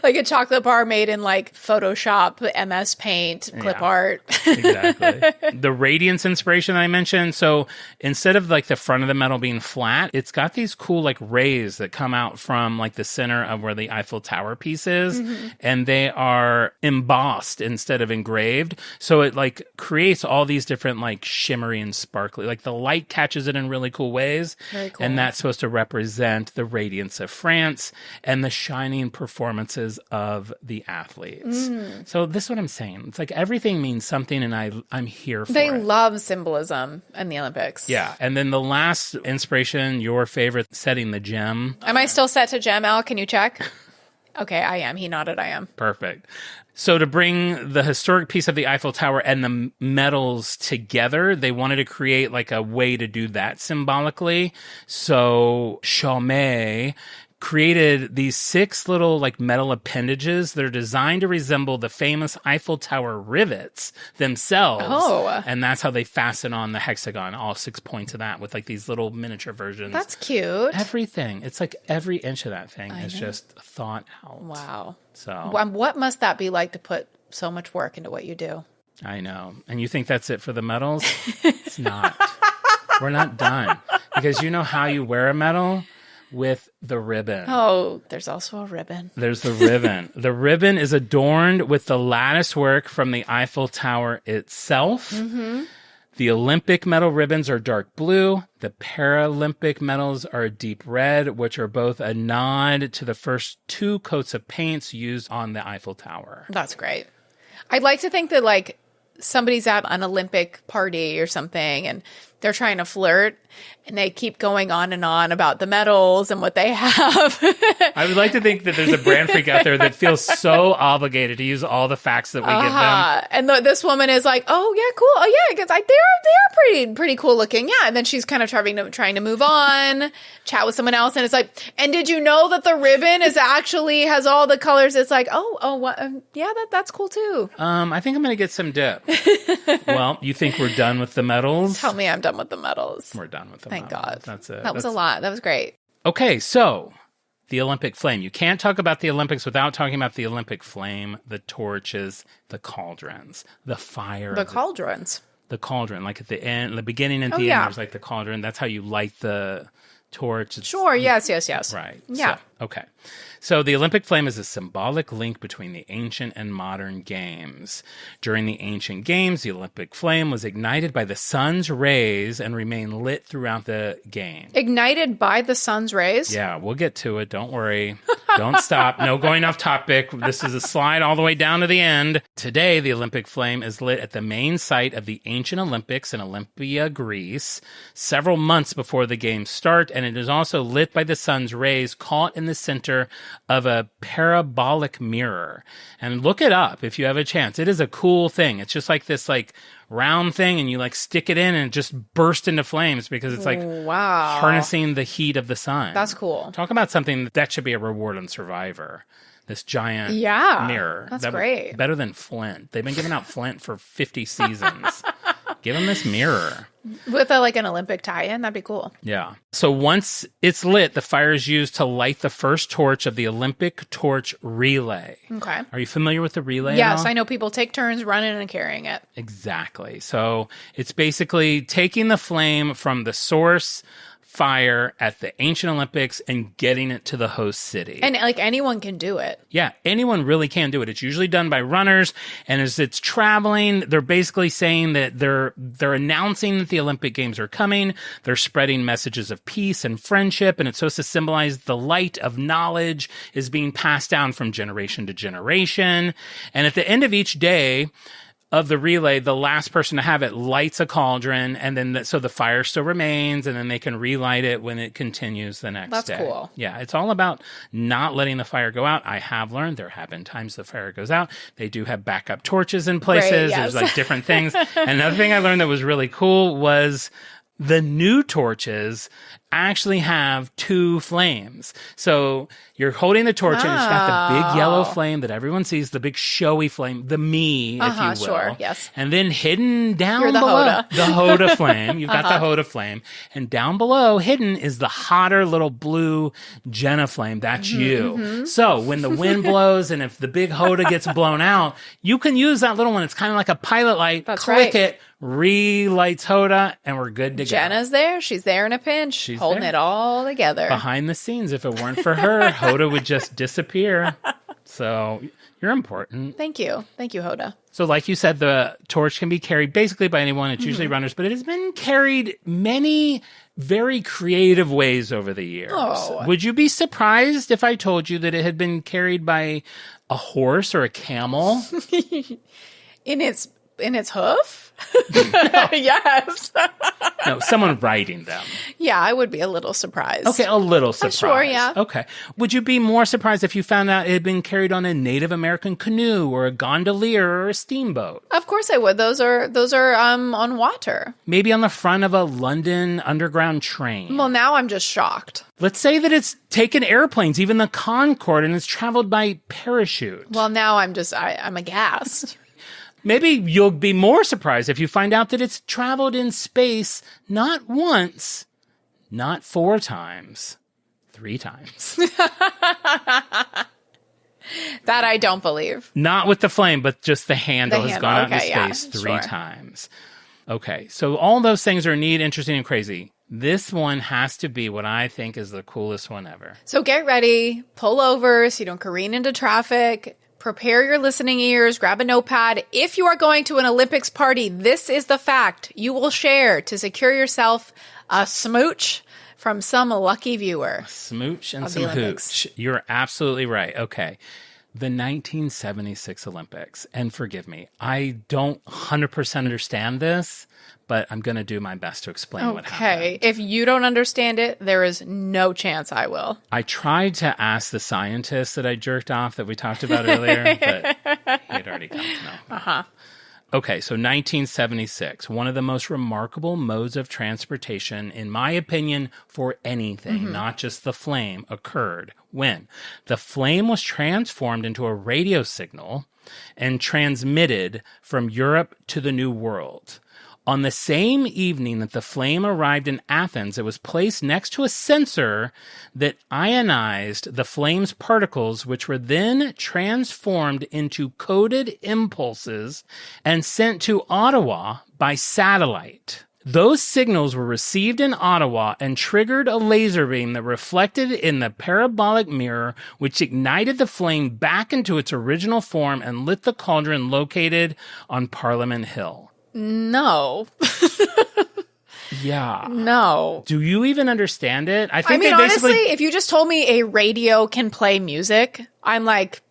Like a chocolate bar made in like Photoshop, MS Paint, clip art. Exactly. The radiance inspiration I mentioned. So instead of like the front of the medal being flat, it's got these cool like rays that come out from like the center of where the Eiffel Tower piece is. Mm-hmm. And they are embossed instead of engraved. So it like creates all these different like shimmery and sparkly, like the light catches it in really cool ways. Very cool. And that's supposed to represent the radiance of France and the shining performances of the athletes. So this is what I'm saying. It's like everything means something, and I'm here for They it. love symbolism in the Olympics. Yeah. And then the last inspiration, your favorite, setting the gem. Am I still set to gem, Al? Can you check? Okay, I am. He nodded, I am. Perfect. So to bring the historic piece of the Eiffel Tower and the medals together, they wanted to create like a way to do that symbolically. So Chaumet created these 6 little like metal appendages that are designed to resemble the famous Eiffel Tower rivets themselves. Oh. And that's how they fasten on the hexagon, all 6 points of that with like these little miniature versions. That's cute. Everything. It's like every inch of that thing is just thought out. Wow. So What must that be like to put so much work into what you do? I know. And you think that's it for the medals? It's not. We're not done. Because you know how you wear a medal? With the ribbon. Oh, there's also a ribbon. There's the ribbon. The ribbon is adorned with the lattice work from the Eiffel Tower itself. The Olympic medal ribbons are dark blue. The Paralympic medals are deep red, which are both a nod to the first 2 coats of paints used on the Eiffel Tower. That's great. I'd like to think that like somebody's at an Olympic party or something and they're trying to flirt and they keep going on and on about the medals and what they have. I would like to think that there's a brand freak out there that feels so obligated to use all the facts that we give them. And this woman is like, oh yeah, cool. Oh yeah, because they're pretty cool looking. Yeah. And then she's kind of trying to move on, chat with someone else. And it's like, and did you know that the ribbon is actually has all the colors? It's like, oh, what? Yeah, that's cool too. I think I'm going to get some dip. Well, you think we're done with the medals? Tell me I'm done with the medals. We're done with the Thank medals. God. That's it. That was a lot. That was great. Okay, so the Olympic flame. You can't talk about the Olympics without talking about the Olympic flame, the torches, the cauldrons, the fire. The cauldrons. The cauldron, like at the end, the beginning and Oh, the yeah. end, there's like the cauldron. That's how you light the torch. Sure. Yes. Right. Yeah. So, okay. So the Olympic flame is a symbolic link between the ancient and modern games. During the ancient games, the Olympic flame was ignited by the sun's rays and remained lit throughout the game. Ignited by the sun's rays? Yeah, we'll get to it. Don't worry. Don't stop. No going off topic. This is a slide all the way down to the end. Today, the Olympic flame is lit at the main site of the ancient Olympics in Olympia, Greece, several months before the games start, and it is also lit by the sun's rays caught in the center of a parabolic mirror. And look it up if you have a chance. It is a cool thing. It's just like this like round thing, and you like stick it in and it just burst into flames because it's like Wow. harnessing the heat of the sun. That's cool. Talk about something that should be a reward on Survivor. This giant mirror. That's great. Better than Flint. They've been giving out Flint for 50 seasons. Give them this mirror. With like an Olympic tie-in, that'd be cool. Yeah. So once it's lit, the fire is used to light the first torch of the Olympic torch relay. Okay. Are you familiar with the relay? Yes, at all? I know people take turns running and carrying it. Exactly. So it's basically taking the flame from the source fire at the ancient Olympics and getting it to the host city. And like anyone can do it. Yeah, anyone really can do it. It's usually done by runners, and as it's traveling, they're basically saying that they're announcing that the Olympic Games are coming. They're spreading messages of peace and friendship, and it's supposed to symbolize the light of knowledge is being passed down from generation to generation. And at the end of each day of the relay, the last person to have it lights a cauldron, and then so the fire still remains, and then they can relight it when it continues the next day. That's cool. Yeah, it's all about not letting the fire go out. I have learned there have been times the fire goes out. They do have backup torches in places. Right, yes. There's like different things. Another thing I learned that was really cool was the new torches actually have 2 flames. So you're holding the torch and it's got the big yellow flame that everyone sees, the big showy flame, the me, if you will. Sure, yes. And then hidden down You're the below, Hoda. the Hoda flame. You've got the Hoda flame. And down below, hidden, is the hotter little blue Jenna flame. That's you. So when the wind blows and if the big Hoda gets blown out, you can use that little one. It's kind of like a pilot light. That's Click right. it, relights Hoda, and we're good to go. Jenna's there. She's there in a pinch, She's holding there. it all together. Behind the scenes, if it weren't for her, Hoda would just disappear. So you're important. Thank you. Thank you, Hoda. So like you said, the torch can be carried basically by anyone. It's usually runners, but it has been carried many very creative ways over the years. Oh. Would you be surprised if I told you that it had been carried by a horse or a camel? In its hoof? Yes. No, someone riding them. Yeah, I would be a little surprised. Okay, a little surprised. Sure, yeah. Okay. Would you be more surprised if you found out it had been carried on a Native American canoe or a gondolier or a steamboat? Of course I would. Those are on water. Maybe on the front of a London underground train. Well, now I'm just shocked. Let's say that it's taken airplanes, even the Concorde, and it's traveled by parachute. Well, now I'm aghast. Maybe you'll be more surprised if you find out that it's traveled in space not once, not 4 times, 3 times. That I don't believe. Not with the flame, but just the handle has gone out into okay, space yeah, 3 sure. times. Okay, so all those things are neat, interesting, and crazy. This one has to be what I think is the coolest one ever. So get ready, pull over so you don't careen into traffic. Prepare your listening ears, grab a notepad. If you are going to an Olympics party, this is the fact you will share to secure yourself a smooch from some lucky viewer. Smooch and Of some the Olympics. hooch. You're absolutely right. Okay. The 1976 Olympics. And forgive me, I don't 100% understand this, but I'm going to do my best to explain what happened. Okay. If you don't understand it, there is no chance I will. I tried to ask the scientist that I jerked off that we talked about earlier, but he had already come to know. Uh-huh. Okay, so 1976, one of the most remarkable modes of transportation, in my opinion, for anything, not just the flame, occurred when the flame was transformed into a radio signal and transmitted from Europe to the New World. On the same evening that the flame arrived in Athens, it was placed next to a sensor that ionized the flame's particles, which were then transformed into coded impulses and sent to Ottawa by satellite. Those signals were received in Ottawa and triggered a laser beam that reflected in the parabolic mirror, which ignited the flame back into its original form and lit the cauldron located on Parliament Hill. No. Yeah. No. Do you even understand it? I mean, they basically, honestly, if you just told me a radio can play music, I'm like,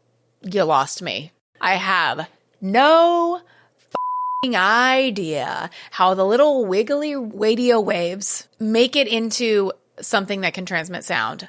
you lost me. I have no f***ing idea how the little wiggly radio waves make it into something that can transmit sound.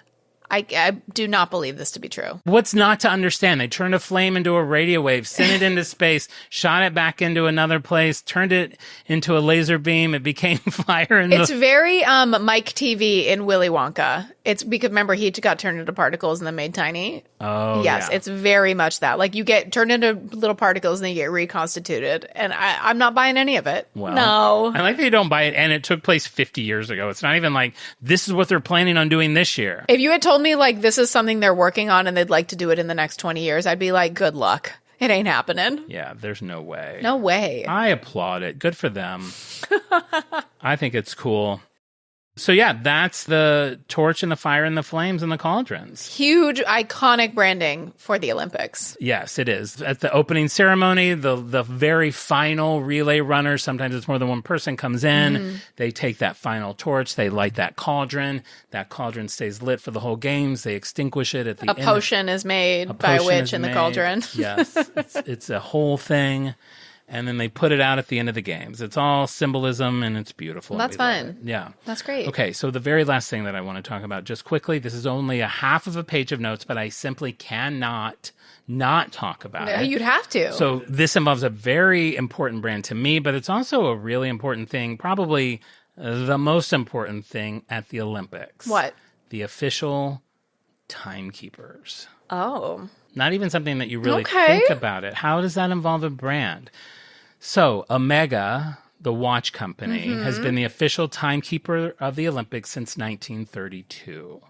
I do not believe this to be true. What's not to understand? They turned a flame into a radio wave, sent it into space, shot it back into another place, turned it into a laser beam. It became fire. It's very Mike TV in Willy Wonka. It's because, remember, he got turned into particles and then made tiny. Oh, yes, yeah. it's very much that. Like, you get turned into little particles and then you get reconstituted. And I'm not buying any of it. Well, no. I like that you don't buy it, and it took place 50 years ago. It's not even like this is what they're planning on doing this year. If you had told me, like, this is something they're working on and they'd like to do it in the next 20 years, I'd be like, good luck. It ain't happening. Yeah, there's no way. No way. I applaud it. Good for them. I think it's cool. So yeah, that's the torch and the fire and the flames and the cauldrons. Huge, iconic branding for the Olympics. Yes, it is. At the opening ceremony, the very final relay runner, sometimes it's more than one person, comes in. They take that final torch. They light that cauldron. That cauldron stays lit for the whole games. They extinguish it at the end. A potion is made by a witch in the cauldron. Yes, it's a whole thing. And then they put it out at the end of the games. It's all symbolism, and it's beautiful. That's We love fun. it. Yeah. That's great. Okay, so the very last thing that I want to talk about just quickly, this is only a half of a page of notes, but I simply cannot not talk about it. You'd have to. So this involves a very important brand to me, but it's also a really important thing, probably the most important thing at the Olympics. What? The official timekeepers. Oh. Not even something that you really Okay. think about it. How does that involve a brand? So Omega, the watch company, has been the official timekeeper of the Olympics since 1932.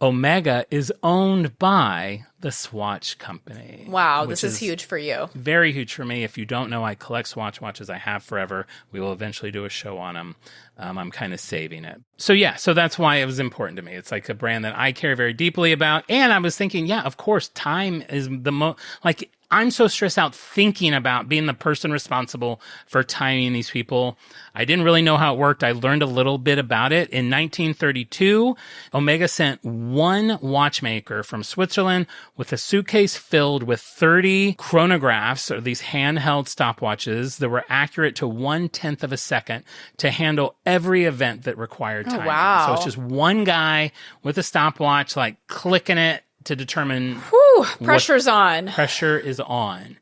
Omega is owned by the Swatch Company. Wow, which this is huge for you. Very huge for me. If you don't know, I collect Swatch watches. I have forever. We will eventually do a show on them. I'm kind of saving it. So that's why it was important to me. It's like a brand that I care very deeply about. And I was thinking, yeah, of course, time is the most, like, I'm so stressed out thinking about being the person responsible for timing these people. I didn't really know how it worked. I learned a little bit about it. In 1932, Omega sent one watchmaker from Switzerland with a suitcase filled with 30 chronographs, or these handheld stopwatches that were accurate to 1/10 of a second to handle every event that required timing. wow. So it's just one guy with a stopwatch, like clicking it to determine Whew, pressure's on. pressure is on.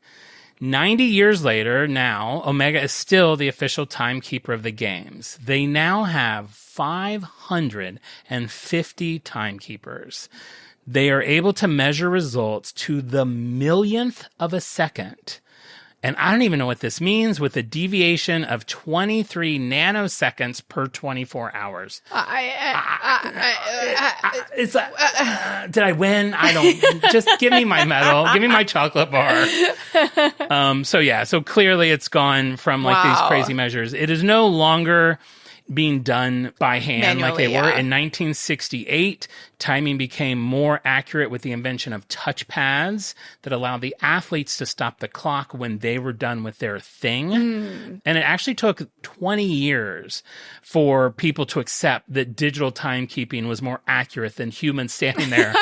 90 years later, now, Omega is still the official timekeeper of the games. They now have 550 timekeepers. They are able to measure results to the millionth of a second. And I don't even know what this means, with a deviation of 23 nanoseconds per 24 hours. Did I win? I don't. Just give me my medal. Give me my chocolate bar. So clearly it's gone from like these crazy measures. It is no longer being done by hand like they were. In 1968, timing became more accurate with the invention of touchpads that allowed the athletes to stop the clock when they were done with their thing. And it actually took 20 years for people to accept that digital timekeeping was more accurate than humans standing there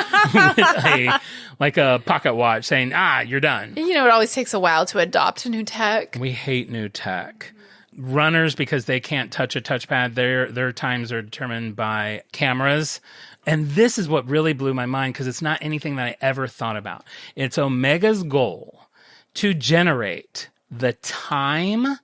with a pocket watch saying, you're done. You know, it always takes a while to adopt new tech. We hate new tech. Runners, because they can't touch a touchpad, their times are determined by cameras. And this is what really blew my mind, because it's not anything that I ever thought about. It's Omega's goal to generate the time,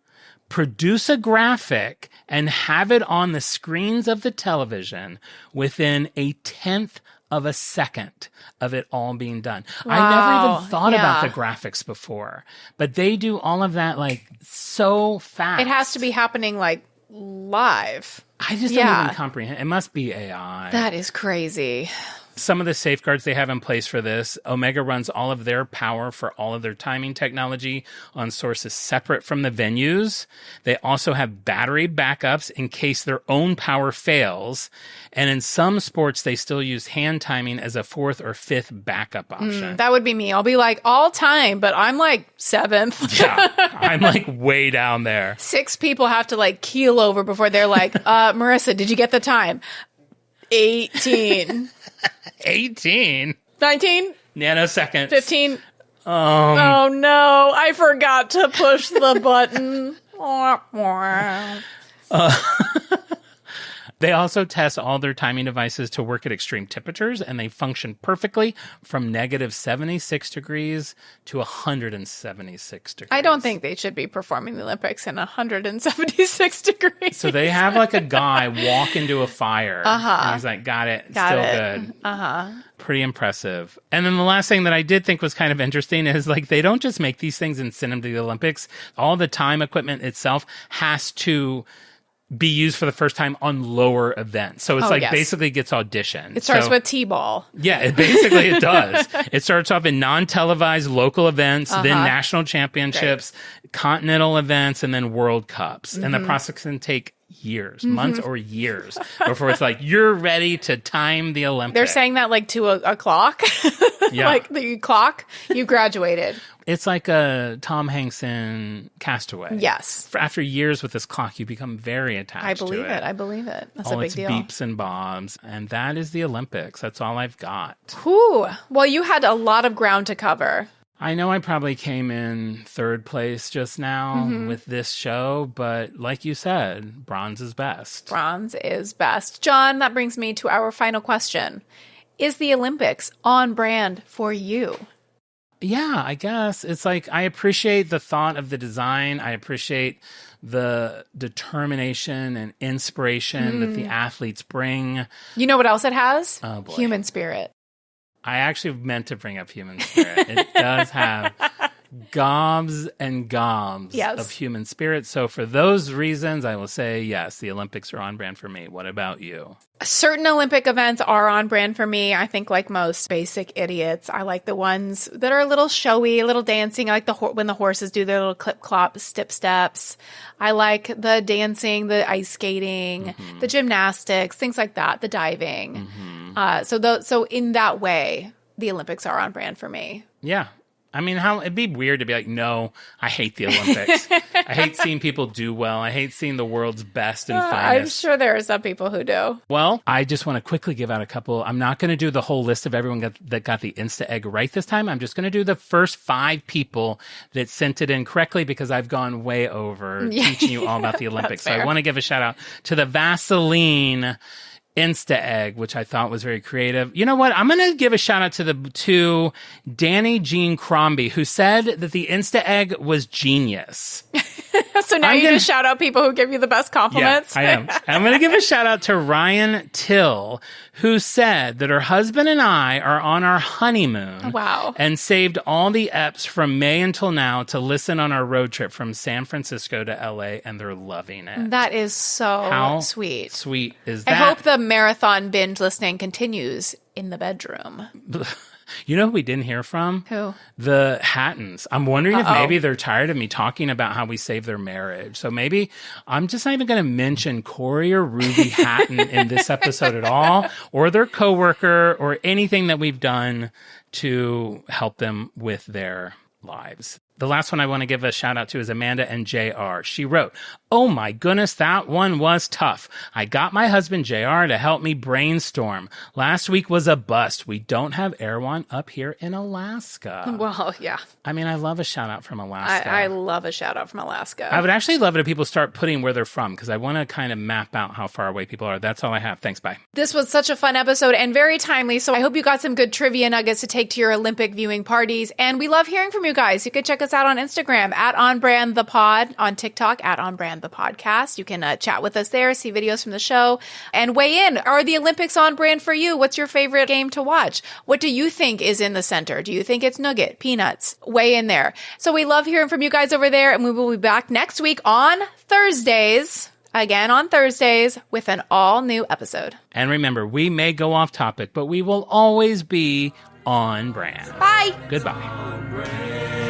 produce a graphic, and have it on the screens of the television within a 1/10 of a second of it all being done. Wow. I never even thought about the graphics before, but they do all of that like so fast. It has to be happening like live. I just don't even comprehend. It must be AI. That is crazy. Some of the safeguards they have in place for this, Omega runs all of their power for all of their timing technology on sources separate from the venues. They also have battery backups in case their own power fails. And in some sports, they still use hand timing as a 4th or 5th backup option. That would be me. I'll be like all time, but I'm like 7th. Yeah, I'm like way down there. 6 people have to like keel over before they're like, Marissa, did you get the time? 18. 18? 19? Nanoseconds. 15? Oh no, I forgot to push the button. They also test all their timing devices to work at extreme temperatures, and they function perfectly from -76 degrees to 176 degrees. I don't think they should be performing the Olympics in 176 degrees. So they have like a guy walk into a fire, and he's like, got it, still good. Pretty impressive. And then the last thing that I did think was kind of interesting is like they don't just make these things and send them to the Olympics. All the time equipment itself has to be used for the first time on lower events. So it's basically gets auditioned. It starts with T-ball. Yeah, it does. It starts off in non-televised local events, then national championships, continental events, and then World Cups. And the process can take years, months or years before it's like, you're ready to time the Olympics. They're saying that like to a clock. Yeah. Like the clock, you graduated. It's like a Tom Hanks in Castaway. Yes. After years with this clock, you become very attached to it. I believe it. That's all a big its deal. beeps and bobs. And that is the Olympics. That's all I've got. Whew. Well, you had a lot of ground to cover. I know I probably came in 3rd place just now with this show, but like you said, bronze is best. Bronze is best. Jon, that brings me to our final question. Is the Olympics on brand for you? Yeah, I guess. It's like I appreciate the thought of the design. I appreciate the determination and inspiration that the athletes bring. You know what else it has? Oh, boy. Human spirit. I actually meant to bring up human spirit. It does have gobs and gobs Yes. of human spirit. So for those reasons, I will say, yes, the Olympics are on brand for me. What about you? Certain Olympic events are on brand for me. I think like most basic idiots, I like the ones that are a little showy, a little dancing. I like when the horses do their little clip clop steps. I like the dancing, the ice skating, the gymnastics, things like that, the diving. So in that way, the Olympics are on brand for me. Yeah. I mean, it'd be weird to be like, no, I hate the Olympics. I hate seeing people do well. I hate seeing the world's best and finest. I'm sure there are some people who do. Well, I just want to quickly give out a couple. I'm not going to do the whole list of everyone that got the Insta Egg right this time. I'm just going to do the first 5 people that sent it in correctly because I've gone way over teaching you all about the Olympics. So I want to give a shout out to the Vaseline Insta Egg, which I thought was very creative. You know what? I'm going to give a shout out to Danny Jean Crombie, who said that the Insta Egg was genius. So now you just shout out people who give you the best compliments? Yeah, I am. I'm going to give a shout out to Ryan Till, who said that her husband and I are on our honeymoon. Wow. And saved all the EPs from May until now to listen on our road trip from San Francisco to LA, and they're loving it. That is so How sweet. Sweet is that? I hope the marathon binge listening continues in the bedroom. You know who we didn't hear from? Who? The Hattons. I'm wondering if maybe they're tired of me talking about how we saved their marriage. So maybe I'm just not even going to mention Corey or Ruby Hatton in this episode at all, or their coworker, or anything that we've done to help them with their lives. The last one I want to give a shout out to is Amanda and JR. She wrote, "Oh my goodness, that one was tough. I got my husband JR to help me brainstorm. Last week was a bust. We don't have Erewhon up here in Alaska." Well, yeah. I mean, I love a shout out from Alaska. I love a shout out from Alaska. I would actually love it if people start putting where they're from, because I want to kind of map out how far away people are. That's all I have. Thanks. Bye. This was such a fun episode and very timely. So I hope you got some good trivia nuggets to take to your Olympic viewing parties. And we love hearing from you guys. You can check us out on Instagram at OnBrandThePod, on TikTok at OnBrandThePodcast. You can chat with us there, see videos from the show, and weigh in. Are the Olympics on brand for you? What's your favorite game to watch? What do you think is in the center? Do you think it's nugget, peanuts? Weigh in there. So we love hearing from you guys over there, and we will be back next week on Thursdays. Again on Thursdays with an all-new episode. And remember, we may go off topic, but we will always be on brand. Bye. Goodbye.